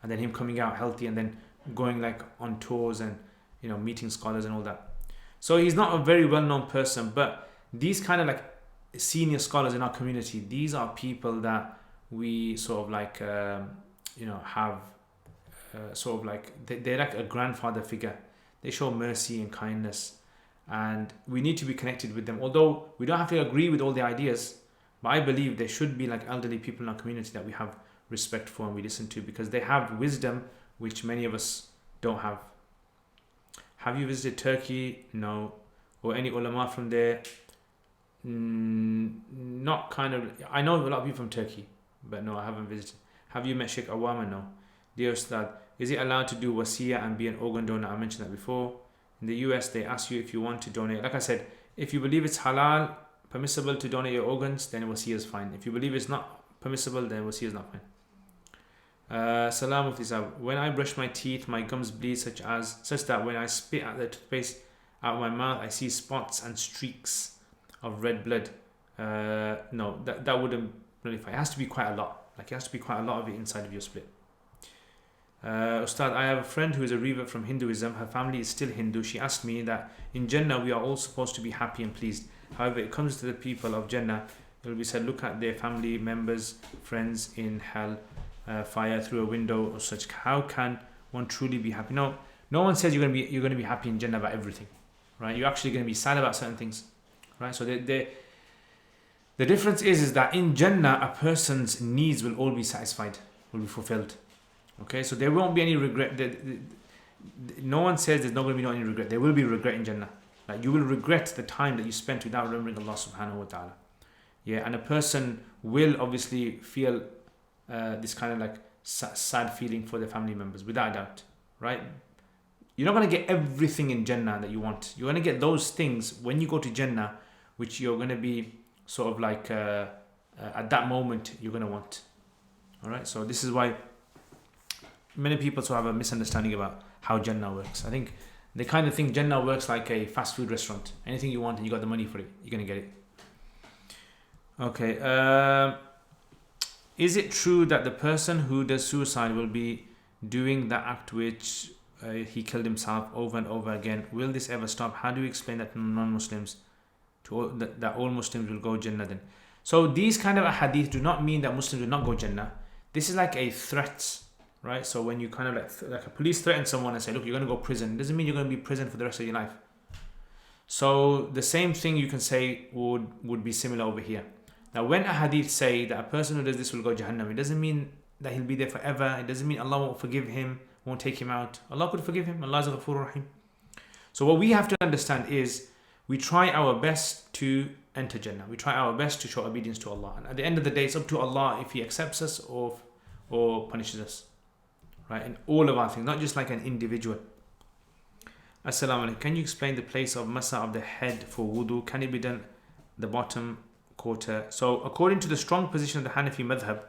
And then him coming out healthy and then going like on tours and meeting scholars and all that. So he's not a very well-known person, but these kind of like senior scholars in our community, these are people that we sort of like have sort of like they're like a grandfather figure. They show mercy and kindness, and we need to be connected with them. Although we don't have to agree with all the ideas, but I believe there should be like elderly people in our community that we have respect for and we listen to, because they have wisdom which many of us don't have. Have you visited Turkey? No. or any ulama from there. Not kind of. I know a lot of people from Turkey, but no, I haven't visited. Have you met Sheikh Awama? No. Dear Ustad, is it allowed to do wasiya and be an organ donor? I mentioned that before. In the US, they ask you if you want to donate. Like I said, if you believe it's halal, permissible to donate your organs, then wasiya is fine. If you believe it's not permissible, then wasiya is not fine. Salam Mufti Sahib. When I brush my teeth, my gums bleed such that when I spit at the toothpaste out of my mouth, I see spots and streaks of red blood. No, that wouldn't nullify. It has to be quite a lot. Like, it has to be quite a lot of it inside of your split. Ustad, I have a friend who is a revert from Hinduism. Her family is still Hindu. She asked me that in Jannah we are all supposed to be happy and pleased. However, it comes to the people of Jannah, it will be said, look at their family members, friends in hell, fire through a window or such. How can one truly be happy? No one says you're going to be happy in Jannah about everything, right? You're actually going to be sad about certain things, right? So the difference is that in Jannah, a person's needs will all be satisfied, will be fulfilled. Okay, so there won't be any regret. No one says there's not going to be any regret. There will be regret in Jannah. Like, you will regret the time that you spent without remembering Allah subhanahu wa ta'ala. Yeah, and a person will obviously feel this kind of like sad feeling for their family members, without a doubt, right? You're not going to get everything in Jannah that you want. You're going to get those things when you go to Jannah, which you're going to be sort of like at that moment you're going to want. All right, so this is why many people sort of have a misunderstanding about how Jannah works. I think they kind of think Jannah works like a fast food restaurant. Anything you want and you got the money for it, you're going to get it. Okay. Is it true that the person who does suicide will be doing the act which he killed himself over and over again? Will this ever stop? How do you explain that to non-Muslims? That all Muslims will go Jannah then? So these kind of hadith do not mean that Muslims will not go Jannah. This is like a threat. Right, so when you kind of like a police threaten someone and say, look, you're going to go prison, it doesn't mean you're going to be in prison for the rest of your life. So the same thing you can say would be similar over here. Now, when a hadith say that a person who does this will go Jahannam, it doesn't mean that he'll be there forever. It doesn't mean Allah won't forgive him, won't take him out. Allah could forgive him. Allah is Ghafurur Rahim. So what we have to understand is we try our best to enter Jannah. We try our best to show obedience to Allah. And at the end of the day, it's up to Allah if He accepts us or punishes us. Right, in all of our things, not just like an individual. Assalamu alaikum. Can you explain the place of masa of the head for wudu? Can it be done the bottom quarter? So according to the strong position of the Hanafi madhab,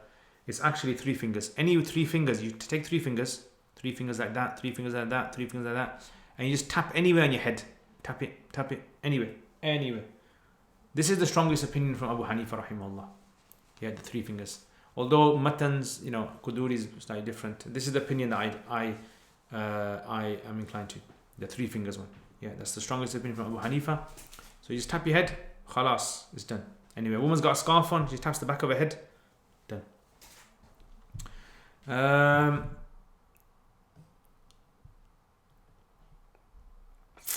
it's actually 3 fingers. Any 3 fingers, you take 3 fingers like that, 3 fingers like that, 3 fingers like that, and you just tap anywhere on your head. Tap it, anywhere. This is the strongest opinion from Abu Hanifa rahimahullah. Yeah, the 3 fingers. Although matans, Quduri is slightly different. This is the opinion that I am inclined to. The 3 fingers one. Yeah, that's the strongest opinion from Abu Hanifa. So you just tap your head, khalas, it's done. Anyway, a woman's got a scarf on, she taps the back of her head, done.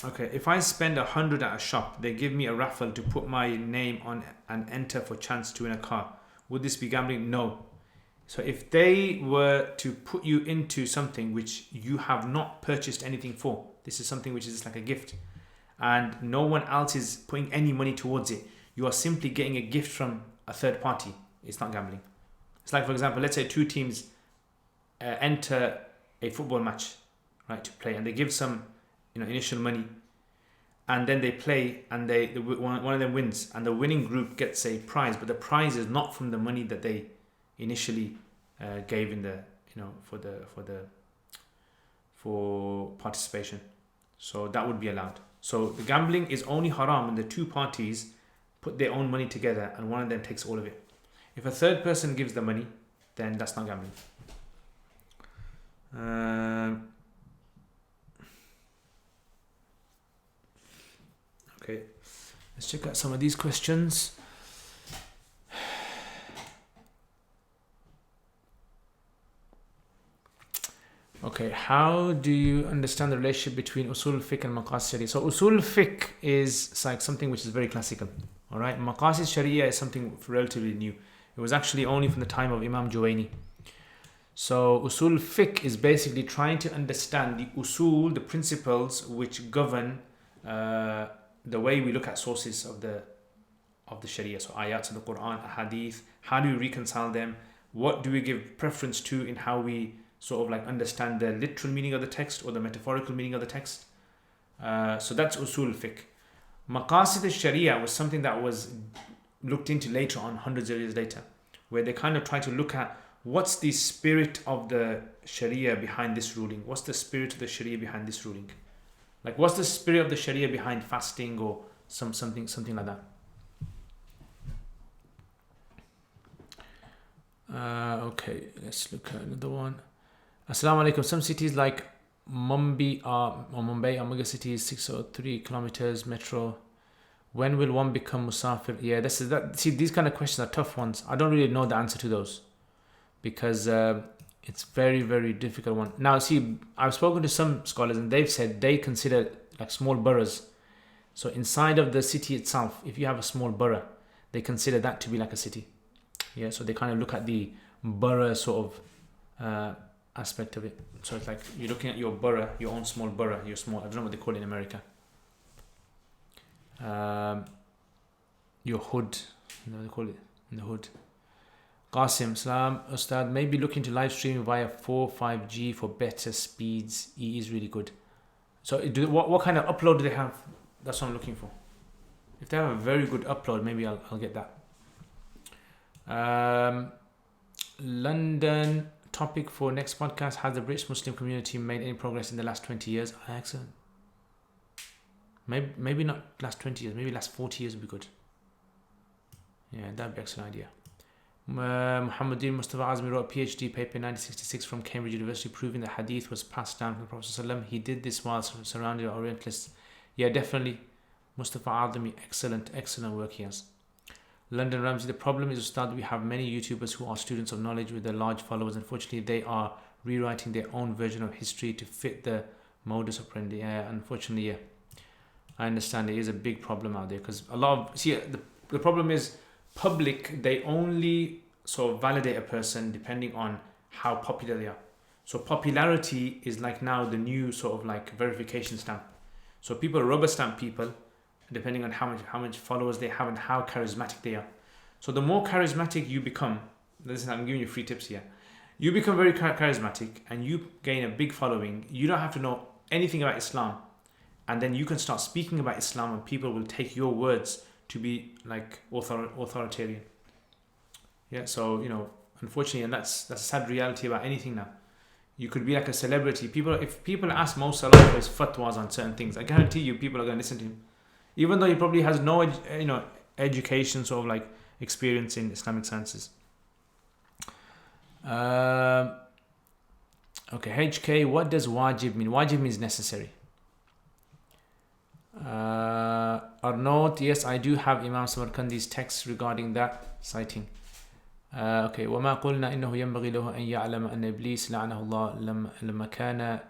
Okay, if I spend 100 at a shop, they give me a raffle to put my name on and enter for chance to win a car. Would this be gambling? No. So if they were to put you into something which you have not purchased anything for, this is something which is just like a gift, and no one else is putting any money towards it, you are simply getting a gift from a third party. It's not gambling. It's like, for example, let's say 2 teams enter a football match, right, to play, and they give some initial money, and then they play, and one of them wins, and the winning group gets a prize, but the prize is not from the money that they initially gave in the for participation. So that would be allowed. So the gambling is only haram when the 2 parties put their own money together and one of them takes all of it. If a third person gives the money, then that's not gambling. Okay, let's check out some of these questions. Okay, how do you understand the relationship between usul fiqh and maqasid sharia? So usul fiqh is like something which is very classical. All right, maqasid sharia is something relatively new. It was actually only from the time of Imam Juwayni. So usul fiqh is basically trying to understand the usul, the principles which govern the way we look at sources of the Sharia, so ayats of the Quran, hadith, how do we reconcile them? What do we give preference to in how we sort of like understand the literal meaning of the text or the metaphorical meaning of the text? So that's usul fiqh. Maqasid al-Sharia was something that was looked into later on, hundreds of years later, where they kind of try to look at what's the spirit of the Sharia behind this ruling? What's the spirit of the Sharia behind this ruling? Like, what's the spirit of the Sharia behind fasting or something like that? Okay, let's look at another one. Assalamu alaikum. Some cities like Mumbai are mega cities, 603 kilometers metro. When will one become musafir? Yeah, see, these kind of questions are tough ones. I don't really know the answer to those because it's very, very difficult one. Now, see, I've spoken to some scholars and they've said they consider like small boroughs. So inside of the city itself, if you have a small borough, they consider that to be like a city. Yeah, so they kind of look at the borough sort of aspect of it. So it's like you're looking at your borough, your own small borough, your small, I don't know what they call it in America. Your hood, you know what they call it in the hood. Qasim, Salam, Ustad, maybe look into live streaming via 4-5G for better speeds. E is really good. So what kind of upload do they have? That's what I'm looking for. If they have a very good upload, maybe I'll get that. London, topic for next podcast: has the British Muslim community made any progress in the last 20 years? Excellent. Maybe not last 20 years, maybe last 40 years would be good. Yeah, that'd be an excellent idea. Muhammadin Mustafa Azmi wrote a PhD paper in 1966 from Cambridge University proving that hadith was passed down from the Prophet ﷺ. He did this while surrounded by Orientalists. Yeah, definitely. Mustafa Azmi, excellent work he has. London Ramsey, the problem is, Ustad, we have many YouTubers who are students of knowledge with their large followers. Unfortunately, they are rewriting their own version of history to fit the modus operandi. Yeah, unfortunately, yeah. I understand it is a big problem out there because a lot of, see, the problem is public, they only sort of validate a person depending on how popular they are. So popularity is like now the new sort of like verification stamp. So people rubber stamp people depending on how much followers they have and how charismatic they are. So the more charismatic you become, listen, I'm giving you free tips here. You become very charismatic and you gain a big following. You don't have to know anything about Islam. And then you can start speaking about Islam and people will take your words to be like authoritarian. Yeah, so, you know, unfortunately, and that's a sad reality about anything now. You could be like a celebrity. If people ask Mo Salah for his fatwas on certain things, I guarantee you people are going to listen to him. Even though he probably has no education, sort of like experience in Islamic sciences. Okay, HK, what does wajib mean? Wajib means necessary. Arnaud, yes, I do have Imam Samarkandi's text regarding that, citing. Okay, وما قلنا إنه ينبغي له أن يعلم أن إبليس لعنه الله لما كان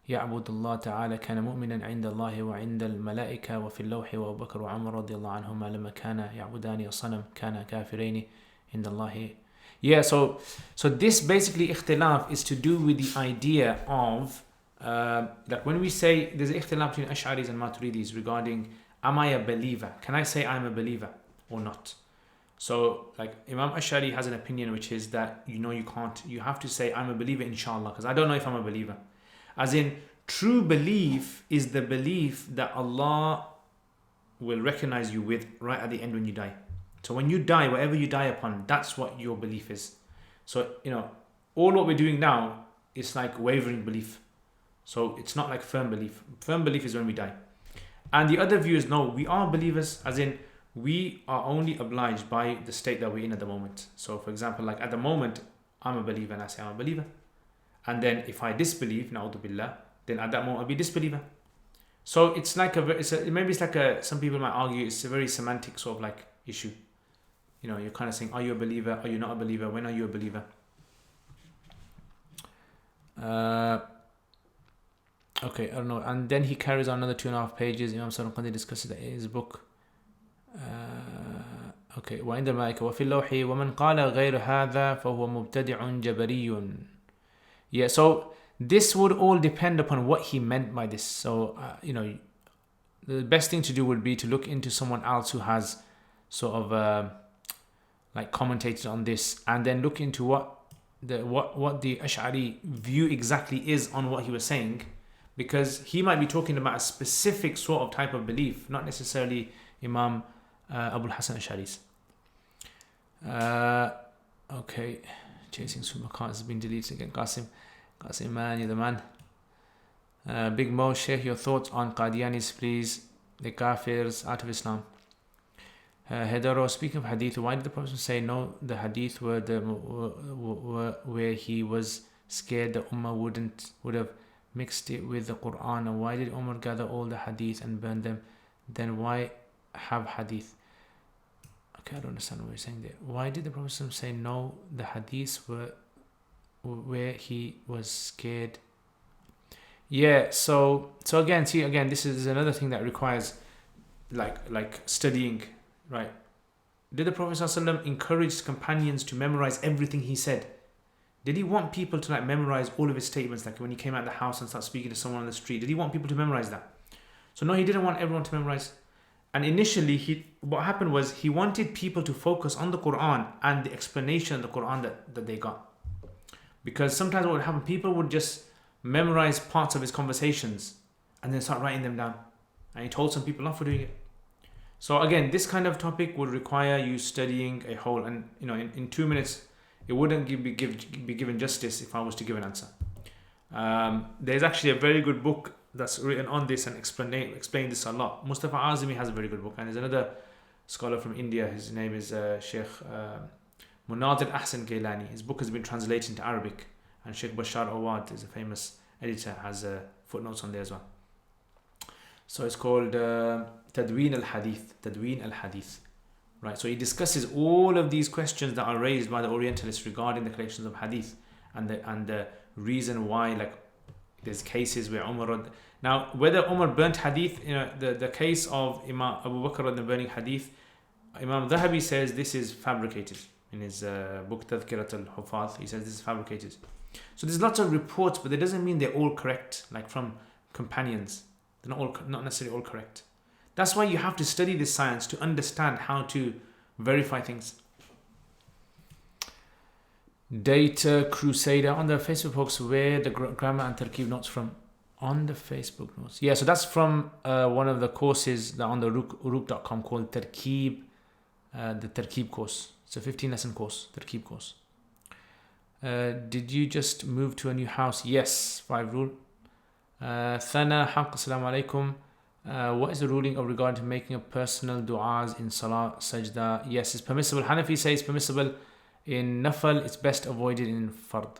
يعبد الله تعالى كان مؤمنا عند الله وعند الملائكة وفي اللوح وأبو بكر وعمر رضي الله عنهما لما كان يعبدان الصنم كان كافرين عند الله. Yeah, so this basically ikhtilaf is to do with the idea of that when we say there's an ikhtilaf between Ash'aris and Maturidis regarding am I a believer? Can I say I'm a believer or not? So like Imam Ash'ari has an opinion which is that you can't, you have to say I'm a believer inshallah, because I don't know if I'm a believer. As in, true belief is the belief that Allah will recognize you with right at the end when you die. So when you die, whatever you die upon, that's what your belief is. So, all what we're doing now is like wavering belief. So it's not like firm belief. Firm belief is when we die. And the other view is no, we are believers, as in we are only obliged by the state that we're in at the moment. So for example, like at the moment, I'm a believer and I say I'm a believer. And then if I disbelieve, na'udhu billah, then at that moment I'll be a disbeliever. So it's like some people might argue it's a very semantic sort of like issue. You're kind of saying, are you a believer? Are you not a believer? When are you a believer? Okay, I don't know. And then he carries on another 2.5 pages. Imam Samarkandi discusses that in his book. Okay. وعند الملائكة وفي اللوح ومن قال غير هذا فهو مبتدع جبري. Yeah, so this would all depend upon what he meant by this. So, the the best thing to do would be to look into someone else who has sort of like commentated on this, and then look into what the Ash'ari view exactly is on what he was saying, because he might be talking about a specific sort of type of belief, not necessarily Imam Abu Hasan Ash'ari's. Okay, chasing supercars has been deleted again. Qasim man, you're the man. Big Mo, share your thoughts on Qadianis, please. The Kafirs out of Islam. Hedaro, speaking of hadith, why did the Prophet say no? The hadith were where he was scared the Ummah would have mixed it with the Quran. And why did Umar gather all the hadith and burn them? Then why have hadith? Okay, I don't understand what you're saying there. Why did the Prophet say no? The hadiths were where he was scared. Yeah, so again, this is another thing that requires like studying, right? Did the Prophet ﷺ encourage his companions to memorize everything he said? Did he want people to like memorize all of his statements, like when he came out of the house and started speaking to someone on the street? Did he want people to memorize that? So no, he didn't want everyone to memorize. And initially, what happened was he wanted people to focus on the Quran and the explanation of the Quran that they got. Because sometimes what would happen, people would just memorize parts of his conversations and then start writing them down. And he told some people off for doing it. So again, this kind of topic would require you studying a whole, and in 2 minutes, it wouldn't be given justice if I was to give an answer. There's actually a very good book that's written on this and explain this a lot. Mustafa Azmi has a very good book, and there's another scholar from India. His name is Sheikh Munadir Ahsan Gailani. His book has been translated into Arabic, and Sheikh Bashar Awad is a famous editor, has footnotes on there as well. So it's called Tadween al-Hadith. Right, so he discusses all of these questions that are raised by the Orientalists regarding the collections of Hadith and the reason why, like, there's cases where Umar. Now, whether Umar burnt Hadith, the case of Imam Abu Bakr and the burning Hadith, Imam Dhahabi says this is fabricated in his book Tadhkirat al-Hufaz. He says this is fabricated. So there's lots of reports, but that doesn't mean they're all correct, like from companions. They're not necessarily all correct. That's why you have to study this science to understand how to verify things. Data Crusader on the Facebook post, where the grammar and tarkib notes from on the Facebook notes. Yeah, so that's from one of the courses that on the uruk.com called Tarkib, the Tarkib course. It's a 15-lesson course, Tarkib course. Did you just move to a new house? Yes, 5 rule. Thana Haq, assalamu alaikum. What is the ruling of regard to making a personal du'as in salah, sajda? Yes, it's permissible. Hanafi says permissible in nafal, it's best avoided in fard.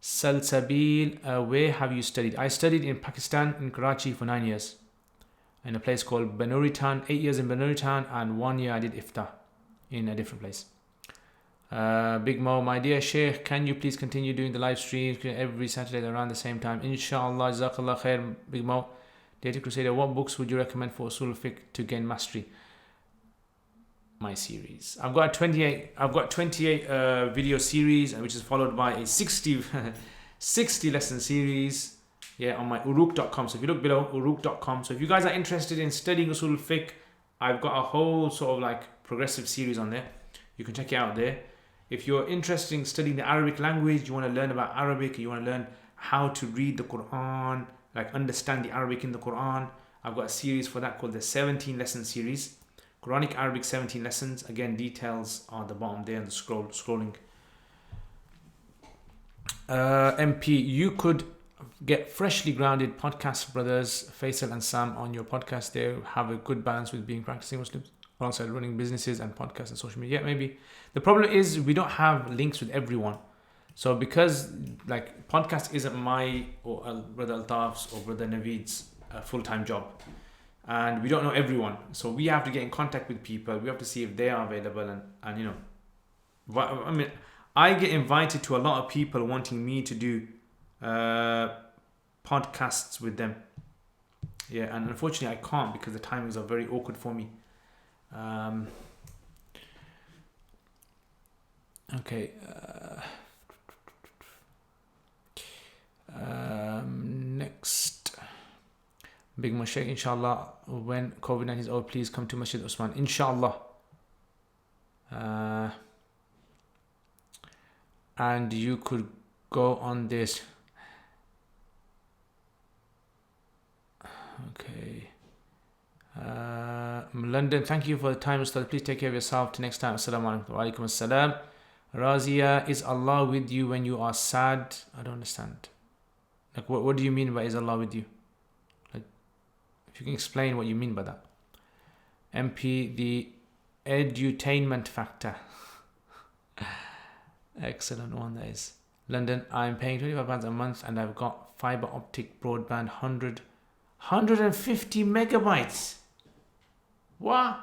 Salsabil, where have you studied? I studied in Pakistan, in Karachi for 9 years, in a place called Banuritan, 8 years in Banuritan, and 1 year I did Iftah in a different place. Big Mo, my dear Sheikh, can you please continue doing the live streams every Saturday around the same time? Inshallah, Jazakallah khair, Big Mo. Data Crusader, what books would you recommend for Usul Fiqh to gain mastery? My series. I've got 28 video series, which is followed by a 60 lesson series, on my uruk.com. So if you look below, uruk.com. So if you guys are interested in studying Usul Fiqh, I've got a whole sort of like progressive series on there. You can check it out there. If you're interested in studying the Arabic language, you want to learn about Arabic, you want to learn how to read the Quran, like understand the Arabic in the Quran, I've got a series for that called the 17 lesson series. Quranic Arabic 17 lessons. Again, details are at the bottom there on the scrolling. MP, you could get freshly grounded podcast brothers Faisal and Sam on your podcast. They have a good balance with being practicing Muslims alongside running businesses and podcasts and social media. Yeah, maybe. The problem is we don't have links with everyone. So because like podcast isn't my or Brother Altaf's or Brother Naveed's full-time job, and we don't know everyone, so we have to get in contact with people. We have to see if they are available, and I mean, I get invited to a lot of people wanting me to do podcasts with them. Yeah, and unfortunately I can't because the timings are very awkward for me. Okay. Next. Big Mashaykh, inshallah, when COVID-19 is over, please come to Masjid Usman, inshallah. And you could go on this. Okay. London, thank you for the time, Ustad. Please take care of yourself. Till next time. Assalamu alaikum. Wa alaikum assalam. Razia, is Allah with you when you are sad? I don't understand. Like, what do you mean by is Allah with you? Like, if you can explain what you mean by that. MP, the edutainment factor. Excellent one, that is. London, I'm paying £25 a month and I've got fiber optic broadband 150 megabytes. What?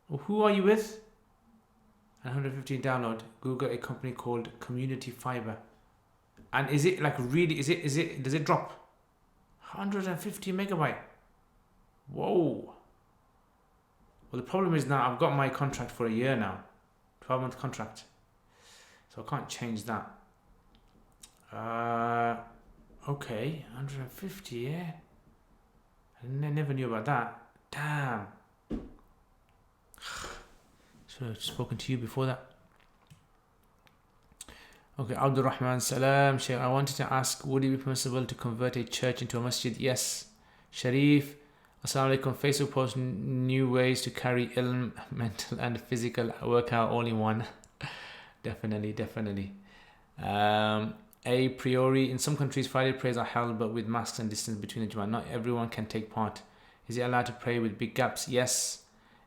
Who are you with? 150 download. Google a company called Community Fiber. And is it like really, does it drop? 150 megabyte. Whoa. Well, the problem is now I've got my contract for a year now. 12-month contract. So I can't change that. Okay, 150, yeah. I never knew about that. Damn. Should have spoken to you before that. Okay, Abdul Rahman, salam. Shaykh, I wanted to ask, would it be permissible to convert a church into a masjid? Yes. Sharif, assalamu alaikum. Facebook posts new ways to carry ilm, mental and physical workout all in one. Definitely. A priori, in some countries, Friday prayers are held, but with masks and distance between the Jama'ah. Not everyone can take part. Is it allowed to pray with big gaps? Yes.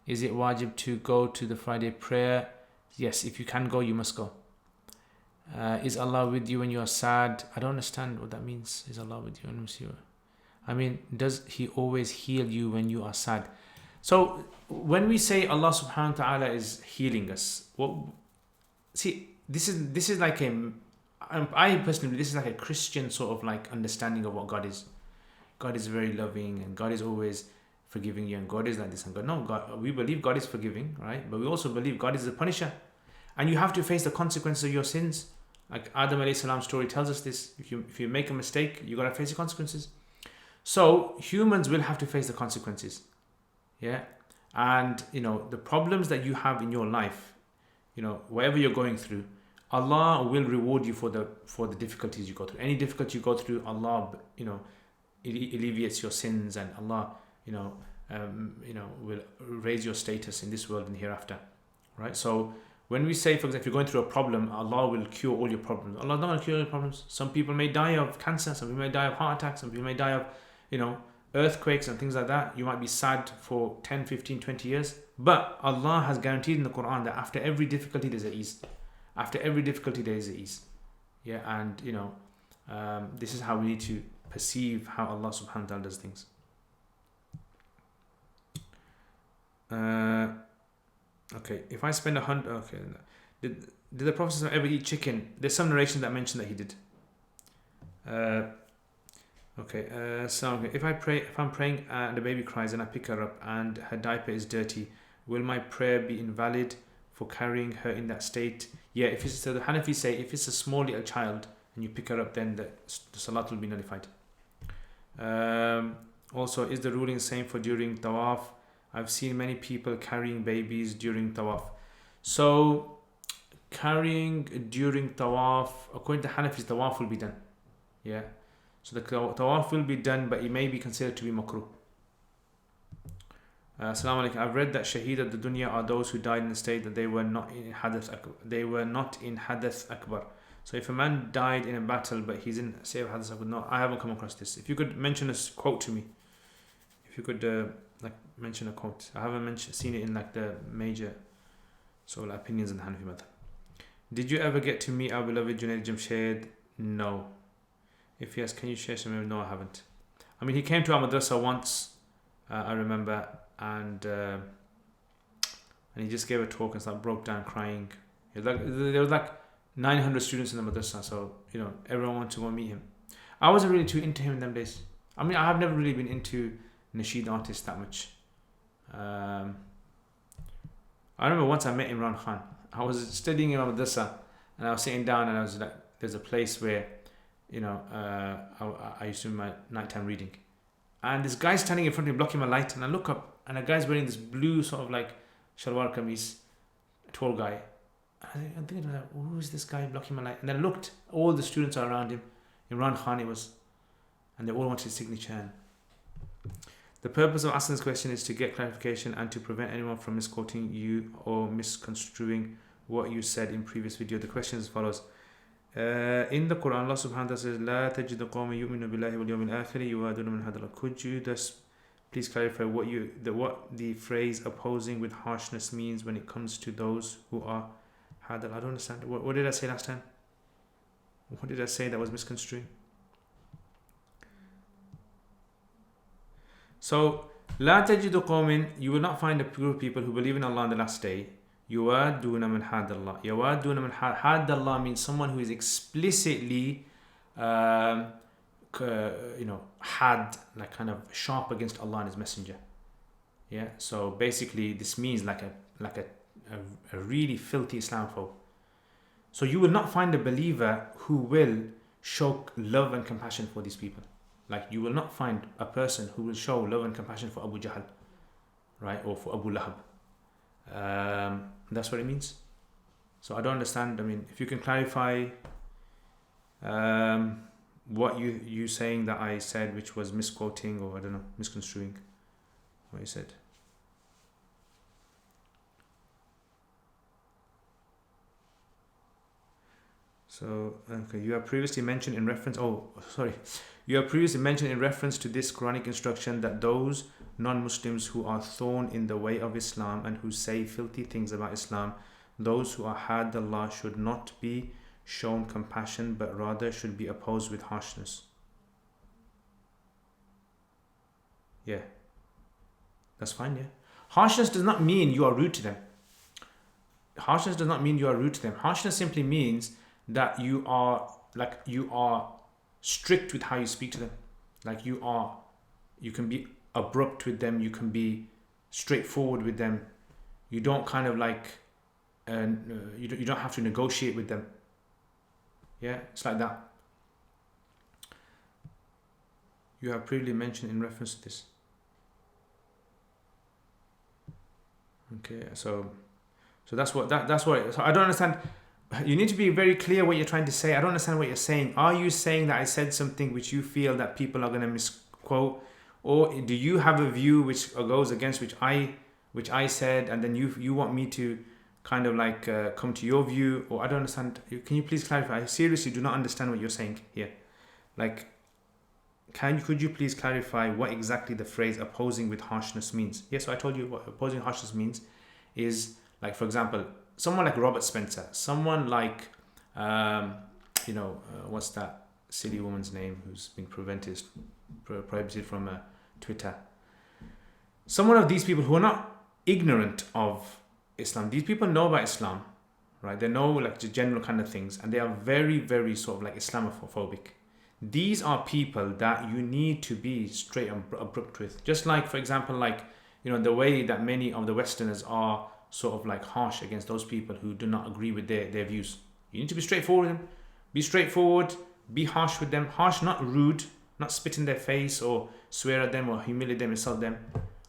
Is it wajib to go to the Friday prayer? Yes. If you can go, you must go. Is Allah with you when you are sad? I don't understand what that means. Is Allah with you when you are... I mean, does He always heal you when you are sad? So, when we say Allah subhanahu wa ta'ala is healing us, see, this is like I personally, this is like a Christian sort of like understanding of what God is. God is very loving and God is always forgiving you and God is like this and God. No, God, we believe God is forgiving, right? But we also believe God is the punisher. And you have to face the consequences of your sins. Like Adam alayhi salam's story tells us this. If you make a mistake, you got to face the consequences. So humans will have to face the consequences. Yeah. And, the problems that you have in your life, whatever you're going through, Allah will reward you for the difficulties you go through. Any difficulty you go through, Allah, alleviates your sins, and Allah, will raise your status in this world and hereafter, right? So when we say, for example, if you're going through a problem, Allah will cure all your problems. Allah doesn't cure all your problems. Some people may die of cancer. Some people may die of heart attacks. Some people may die of, earthquakes and things like that. You might be sad for 10, 15, 20 years. But Allah has guaranteed in the Quran that after every difficulty there's an ease. After every difficulty there is an ease. Yeah, and this is how we need to perceive how Allah subhanahu wa ta'ala does things. Okay, if I spend 100... Okay, did the Prophet ever eat chicken? There's some narration that mention that he did. So if I'm praying and the baby cries and I pick her up and her diaper is dirty, will my prayer be invalid for carrying her in that state? Yeah, so the Hanafis say if it's a small little child and you pick her up, then the salat will be nullified. Also, is the ruling same for during tawaf? I've seen many people carrying babies during tawaf. So, carrying during tawaf, according to Hanafis, tawaf will be done. Yeah. So the tawaf will be done, but it may be considered to be makruh. Assalamu alaikum. I've read that shaheed of the dunya are those who died in the state that they were not in hadath akbar. So if a man died in a battle but he's in say hadath akbar, no, I haven't come across this. If you could mention a quote to me, if you could mention a quote. I haven't seen it in the major sort of opinions in the Hanafi madhab. Did you ever get to meet our beloved Junaid Jamshed? No. If yes, can you share some? No, I haven't. I mean, he came to our madrasa once, I remember, and he just gave a talk and broke down crying. There was 900 students in the madrasa, so everyone wanted to go meet him. I wasn't really too into him in them days. I mean, I have never really been into nasheed artists that much. I remember once I met Imran Khan. I was studying in my madrasa, and I was sitting down, and I was there's a place where I used to do my nighttime reading, And this guy's standing in front of me blocking my light, and I look up and a guy's wearing this blue sort of like shalwar kameez, a tall guy. I'm thinking, who is this guy blocking my light? And then I looked, all the students are around him. Imran Khan it was, and they all wanted his signature. And the purpose of asking this question is to get clarification and to prevent anyone from misquoting you or misconstruing what you said in previous video. The question is as follows. In the Quran, Allah subhanahu wa ta'ala says, لا تجد قوم يؤمنون بالله واليوم الآخر يوادون من هذا الله. Could you thus please clarify what the phrase opposing with harshness means when it comes to those who are hadal? I don't understand. What did I say last time? What did I say that was misconstruing? So, لا تجد قوم, you will not find a group of people who believe in Allah on the last day. يوادون من حاد الله. يوادون من حاد الله means someone who is explicitly had, like kind of sharp against Allah and His Messenger. Yeah. So basically, this means like a really filthy Islamophobe. So you will not find a believer who will show love and compassion for these people. Like you will not find a person who will show love and compassion for Abu Jahl, right, or for Abu Lahab. That's what it means. So I don't understand. I mean, if you can clarify what you saying that I said, which was misquoting or I don't know, misconstruing what you said. So okay, you have previously mentioned in reference. You have previously mentioned in reference to this Quranic instruction that those non-Muslims who are thorn in the way of Islam and who say filthy things about Islam, those who are had Allah should not be shown compassion but rather should be opposed with harshness. Yeah, that's fine. Yeah, harshness does not mean you are rude to them. Harshness does not mean you are rude to them. Harshness simply means that you are strict with how you speak to them. Like you can be abrupt with them, you can be straightforward with them. You don't kind of like you don't have to negotiate with them. Yeah, it's like that. You have previously mentioned in reference to this. Okay, so that's what so I don't understand. You need to be very clear what you're trying to say. I don't understand what you're saying. Are you saying that I said something which you feel that people are going to misquote, or do you have a view which goes against which I said, and then you want me to kind of like come to your view? Or I don't understand. Can you please clarify? I seriously do not understand what you're saying here. Like, could you please clarify what exactly the phrase opposing with harshness means? Yes, so I told you what opposing harshness means is, like, for example, someone like Robert Spencer, someone like, what's that silly woman's name who's been prohibited from Twitter. Someone of these people who are not ignorant of Islam. These people know about Islam, right? They know like the general kind of things, and they are very, very sort of like Islamophobic. These are people that you need to be straight and abrupt with. Just like, for example, like, the way that many of the Westerners are sort of like harsh against those people who do not agree with their views. You need to be straightforward with them. Be straightforward, be harsh with them. Harsh, not rude, not spit in their face or swear at them or humiliate them, insult them.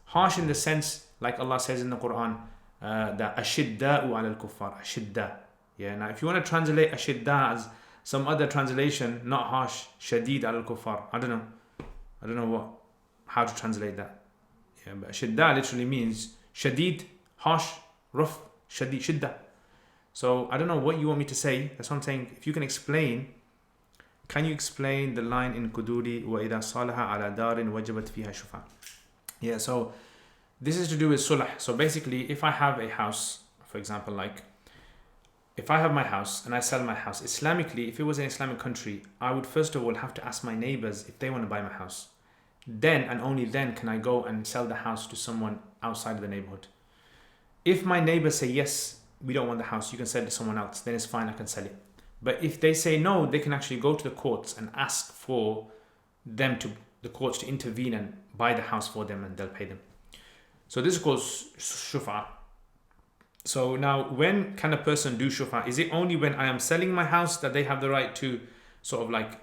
Harsh in the sense, like Allah says in the Quran, that ashidda'u ala al-kuffar, ashidda. Yeah, now if you want to translate ashidda as some other translation, not harsh, shadid ala al-kuffar. I don't know how to translate that. Yeah, but ashidda literally means shadid, harsh, rough, shidda. So I don't know what you want me to say. That's what I'm saying. If you can explain, can you explain the line in Quduri وَإِذَا صَالَحَ عَلَى دَارٍ وَجَبَتْ فِيهَا شُفَعًا? Yeah, so this is to do with sulah. So basically, if I have a house, for example, like if I have my house and I sell my house, Islamically, if it was an Islamic country, I would first of all have to ask my neighbors if they want to buy my house. Then and only then can I go and sell the house to someone outside of the neighborhood. If my neighbors say, yes, we don't want the house, you can sell it to someone else, then it's fine, I can sell it. But if they say no, they can actually go to the courts and ask for the courts to intervene and buy the house for them, and they'll pay them. So this is called shufa. So now, when can a person do shufa? Is it only when I am selling my house that they have the right to sort of like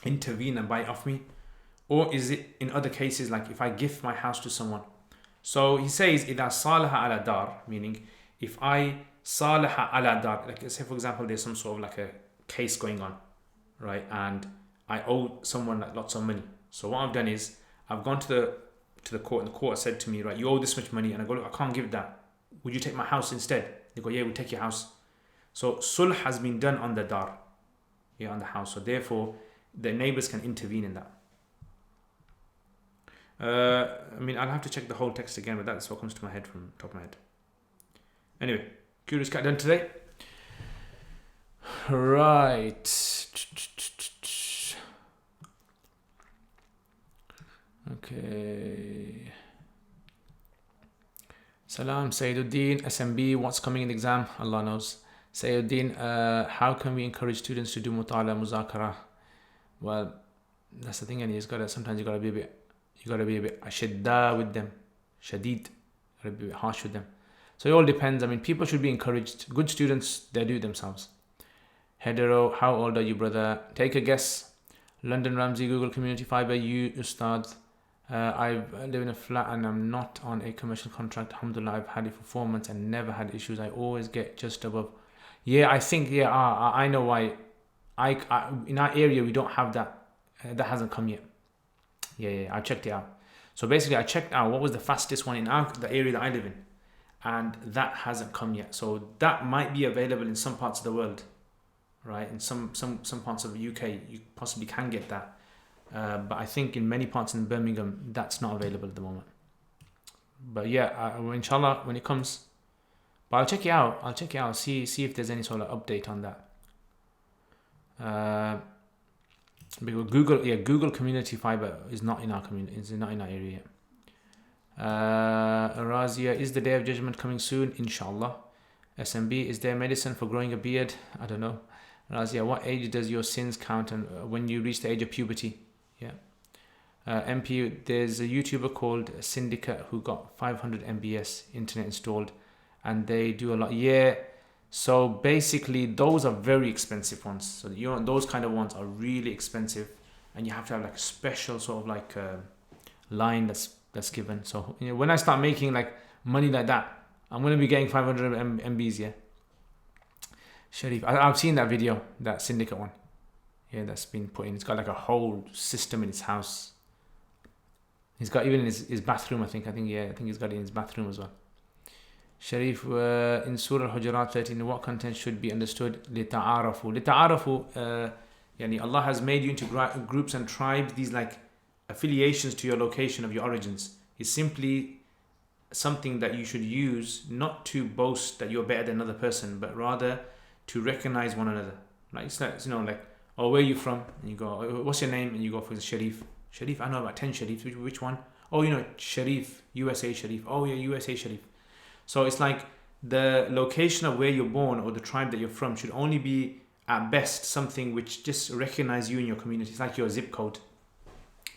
intervene and buy it off me? Or is it in other cases, like if I gift my house to someone? So he says, إِذَا صَالَحَ عَلَى دَار, meaning if I صَالَحَ عَلى دَار, like say for example, there's some sort of like a case going on, right? And I owe someone like lots of money. So what I've done is, I've gone to the court, and the court said to me, right, you owe this much money, and I go, look, I can't give that. Would you take my house instead? They go, yeah, we'll take your house. So sulh has been done on the dar, yeah, on the house. So therefore, the neighbors can intervene in that. I mean, I'll have to check the whole text again, but that's what comes to my head from the top of my head. Anyway, Curious Cat done today. Right. Okay. Salam, Sayyiduddin, SMB, what's coming in the exam? Allah knows. Sayyiduddin, how can we encourage students to do mutala, muzakara? Well, that's the thing, and sometimes you gotta be a bit ashidda with them. Shadid. Gotta be a bit harsh with them. So it all depends. I mean, people should be encouraged. Good students, they do it themselves. Hedero, how old are you, brother? Take a guess. London Ramsey, Google Community Fiber, you, Ustad. I live in a flat and I'm not on a commercial contract. Alhamdulillah, I've had it for 4 months and never had issues. I always get just above. Yeah, I think, I know why. In our area, we don't have that. That hasn't come yet. Yeah, I checked it out. So basically, I checked out what was the fastest one in the area that I live in. And that hasn't come yet. So that might be available in some parts of the world. Right? In some parts of the UK, you possibly can get that. But I think in many parts in Birmingham, that's not available at the moment. But yeah, inshallah, when it comes. But I'll check it out. See if there's any sort of update on that. Because Google Community Fiber is not in our community. It's not in our area yet. Razia, is the Day of Judgment coming soon? Inshallah. SMB, is there medicine for growing a beard? I don't know. Razia, what age does your sins count and when you reach the age of puberty? Yeah. MP, there's a YouTuber called Syndicate who got 500 MBS internet installed and they do a lot. Yeah. So basically those are very expensive ones. So those kind of ones are really expensive and you have to have like a special sort of like line that's given. So when I start making like money like that, I'm going to be getting 500 MBs, yeah. Sharif, I've seen that video, that Syndicate one. Yeah, that's been put in. It's got like a whole system in his house. He's got even in his bathroom, I think he's got it in his bathroom as well. Sharif, in Surah Al-Hujurat 13, what content should be understood? لِتَعَارَفُوا. Yani Allah has made you into groups and tribes, these like affiliations to your location of your origins. Is simply something that you should use not to boast that you're better than another person, but rather to recognize one another. Like it's like, like, oh, where are you from? And you go, oh, what's your name? And you go for the Sharif. Sharif, I know about 10 Sharifs. Which one? Oh, Sharif, USA Sharif. Oh yeah, USA Sharif. So it's like the location of where you're born or the tribe that you're from should only be at best something which just recognize you in your community. It's like your zip code.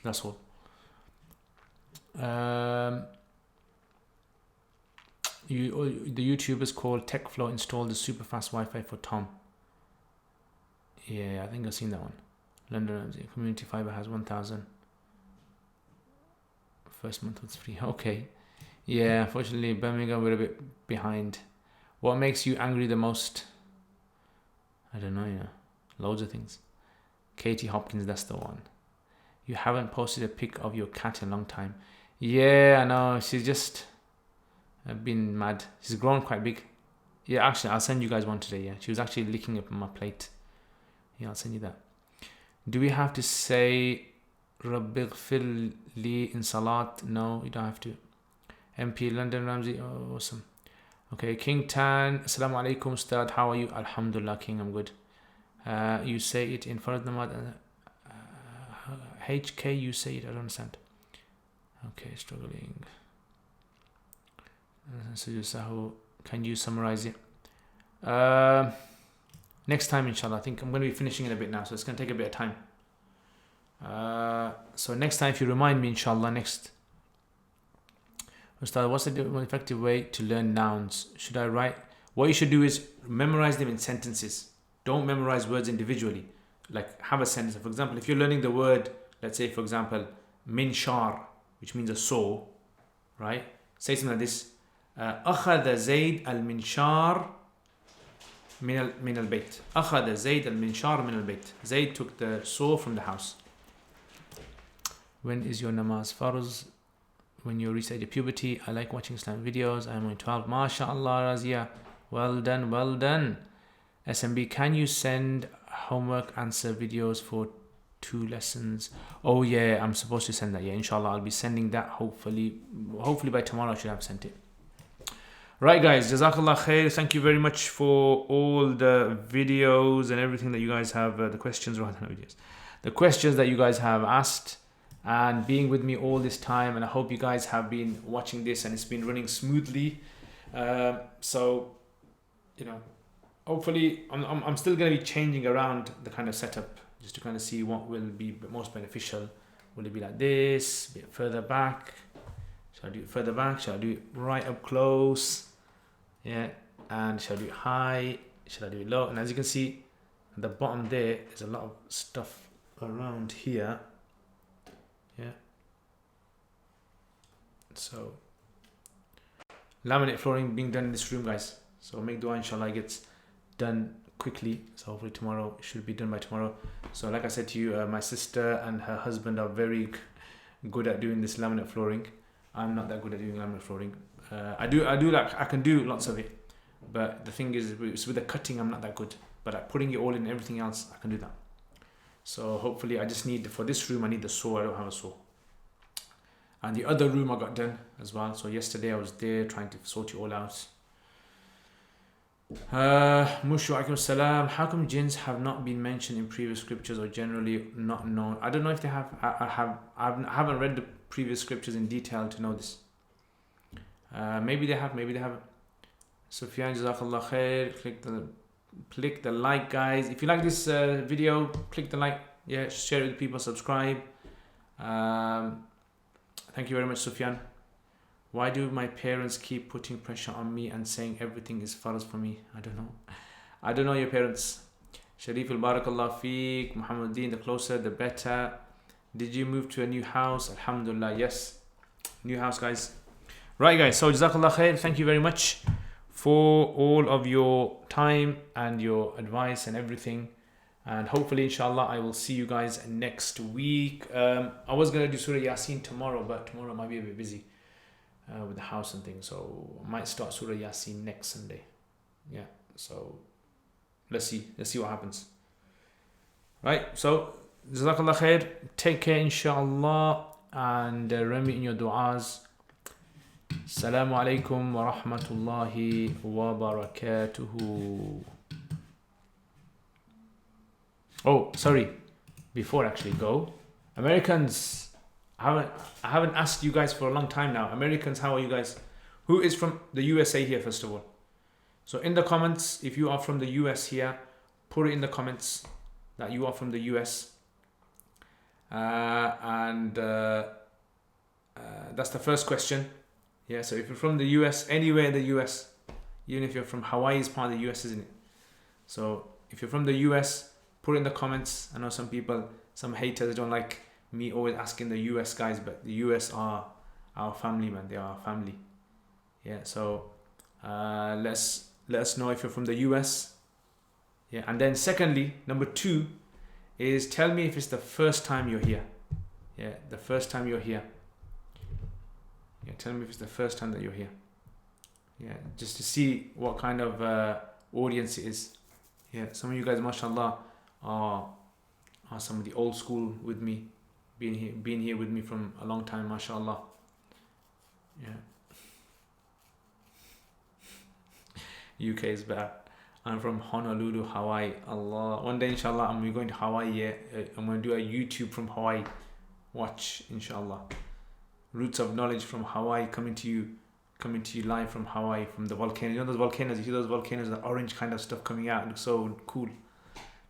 That's all. The YouTubers called TechFlow installed the super fast Wi-Fi for Tom. Yeah, I think I've seen that one. London Community Fiber has 1,000. First month was free. Okay. Yeah, unfortunately, Birmingham, we're a bit behind. What makes you angry the most? I don't know, loads of things. Katie Hopkins, that's the one. You haven't posted a pic of your cat in a long time. Yeah, I know. She's just been mad. She's grown quite big. Yeah, actually, I'll send you guys one today. Yeah, she was actually licking up my plate. Yeah, I'll send you that. Do we have to say Rabbi Ghfir li in Salat? No, you don't have to. MP London Ramsey, oh, awesome. Okay, King Tan, Assalamu alaikum, Ustad. How are you? Alhamdulillah, King, I'm good. You say it in Farad Namad. HK, you say it, I don't understand. Okay, struggling. So can you summarize it? Next time, inshallah. I think I'm going to be finishing in a bit now, so it's going to take a bit of time. So next time, if you remind me, inshallah, next. Ustad, what's the most effective way to learn nouns? Should I write? What you should do is memorize them in sentences. Don't memorize words individually. Like have a sentence. For example, if you're learning the word, let's say, for example, minshar, which means a saw, right? Say something like this. أخذ زيد المنشار من البيت. أخذ زيد المنشار من البيت. Zayd took the saw from the house. When is your namaz farz? When you reach age of puberty. I like watching Islam videos. I'm only 12. MashaAllah, Razia. Well done, well done. SMB, can you send homework answer videos for 2 lessons? Oh yeah, I'm supposed to send that. Yeah, inshallah, I'll be sending that. Hopefully by tomorrow I should have sent it. Right guys, Jazakallah khair. Thank you very much for all the videos and everything that you guys have, the questions that you guys have asked and being with me all this time. And I hope you guys have been watching this and it's been running smoothly. So, you know, hopefully I'm still going to be changing around the kind of setup just to kind of see what will be most beneficial. Will it be like this, a bit further back? Shall I do it further back? Shall I do it right up close? Yeah. And shall I do it high? Shall I do it low? And as you can see at the bottom there is a lot of stuff around here. Yeah. So laminate flooring being done in this room, guys. So make dua, inshallah, it gets done quickly. So hopefully tomorrow, it should be done by tomorrow. So like I said to you, my sister and her husband are very good at doing this laminate flooring. I'm not that good at doing laminate flooring. I can do lots of it, but the thing is, with the cutting, I'm not that good. But at putting it all in everything else, I can do that. So hopefully, I just need, for this room, I need the saw. I don't have a saw. And the other room I got done as well. So yesterday I was there trying to sort it all out. Mushu alaikum salam. How come jinns have not been mentioned in previous scriptures or generally not known? I don't know if they have. I haven't read the previous scriptures in detail to know this. Maybe they have, maybe they haven't. Sufyan, jazakallah khair. Click the like, guys. If you like this video, click the like. Yeah, share it with people. Subscribe. Thank you very much, Sufyan. Why do my parents keep putting pressure on me and saying everything is farz for me? I don't know. I don't know your parents. Sharif al-Barakallah Feek. Muhammadin, the closer the better. Did you move to a new house? Alhamdulillah, yes. New house, guys. Right, guys. So, Jazakallah khair. Thank you very much for all of your time and your advice and everything. And hopefully, inshallah, I will see you guys next week. I was going to do Surah Yasin tomorrow, but tomorrow might be a bit busy with the house and things. So I might start Surah Yasin next Sunday. Yeah, so let's see what happens. Right, so Jazakallah khair. Take care, inshallah, and remember in your du'as. Assalamu alaikum wa rahmatullahi wa barakatuhu. Oh, sorry. Before I actually go, Americans, I haven't asked you guys for a long time now. Americans, how are you guys? Who is from the USA here, first of all? So in the comments, if you are from the US here, put it in the comments that you are from the US. That's the first question. Yeah, so if you're from the US, anywhere in the US, even if you're from Hawaii, is part of the US, isn't it? So if you're from the US, put it in the comments. I know some people, some haters don't like me always asking the US guys, but the US are our family, man. They are our family. Yeah, so let us know if you're from the US. Yeah, and then secondly, number 2 is tell me if it's the first time you're here. Yeah, the first time you're here. Yeah, tell me if it's the first time that you're here. Yeah, just to see what kind of audience it is. Yeah, some of you guys, mashallah, are some of the old school with me, being here with me from a long time, mashallah. Yeah. UK is better. I'm from Honolulu, Hawaii. Allah. One day, inshallah, I'm going to Hawaii. Yeah, I'm going to do a YouTube from Hawaii. Watch, inshallah. Roots of knowledge from Hawaii coming to you live from Hawaii, from the volcano. You know those volcanoes? You see those volcanoes, the orange kind of stuff coming out. It looks so cool.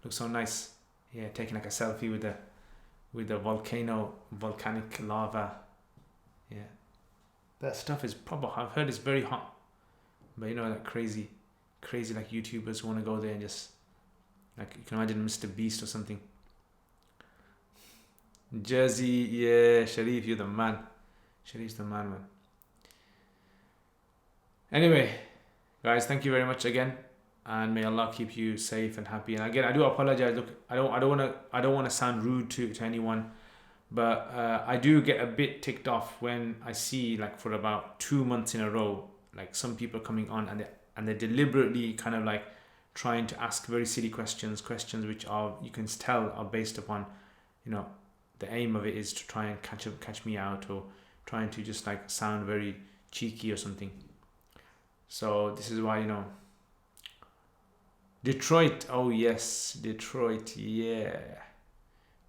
Looks so nice. Yeah, taking like a selfie with the volcanic lava. Yeah, that stuff is proper. I've heard it's very hot, but you know, that crazy like YouTubers who want to go there and just, like, you can imagine Mr. Beast or something Jersey, yeah, Sharif, you're the man. Sharif's the man. Anyway, guys, thank you very much again, and may Allah keep you safe and happy. And again, I do apologize. Look, I don't wanna sound rude to anyone, but I do get a bit ticked off when I see, like, for about 2 months in a row, like, some people coming on and they're deliberately kind of like trying to ask very silly questions which are, you can tell, are based upon, you know, the aim of it is to try and catch me out, or trying to just like sound very cheeky or something. So this is why, you know, Detroit, oh yes, Detroit, yeah,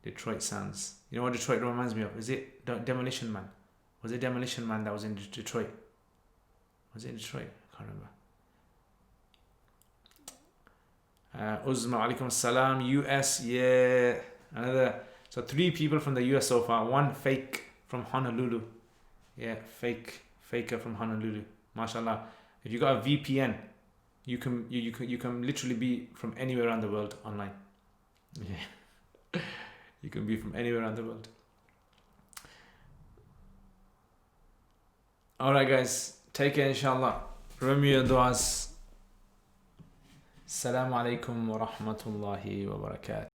Detroit sounds, you know what Detroit reminds me of? Is it Demolition Man? Was it Demolition Man that was in Detroit? Was it Detroit? I can't remember. Uzma, alaikum salam. US, yeah, another. So 3 people from the US so far. 1 fake from Honolulu. Yeah, faker from Honolulu. MashaAllah. If you got a VPN, you can literally be from anywhere around the world online. Yeah, you can be from anywhere around the world. All right, guys, take care, inshallah. Remember your du'as. Assalamu alaikum wa rahmatullahi wa barakatuh.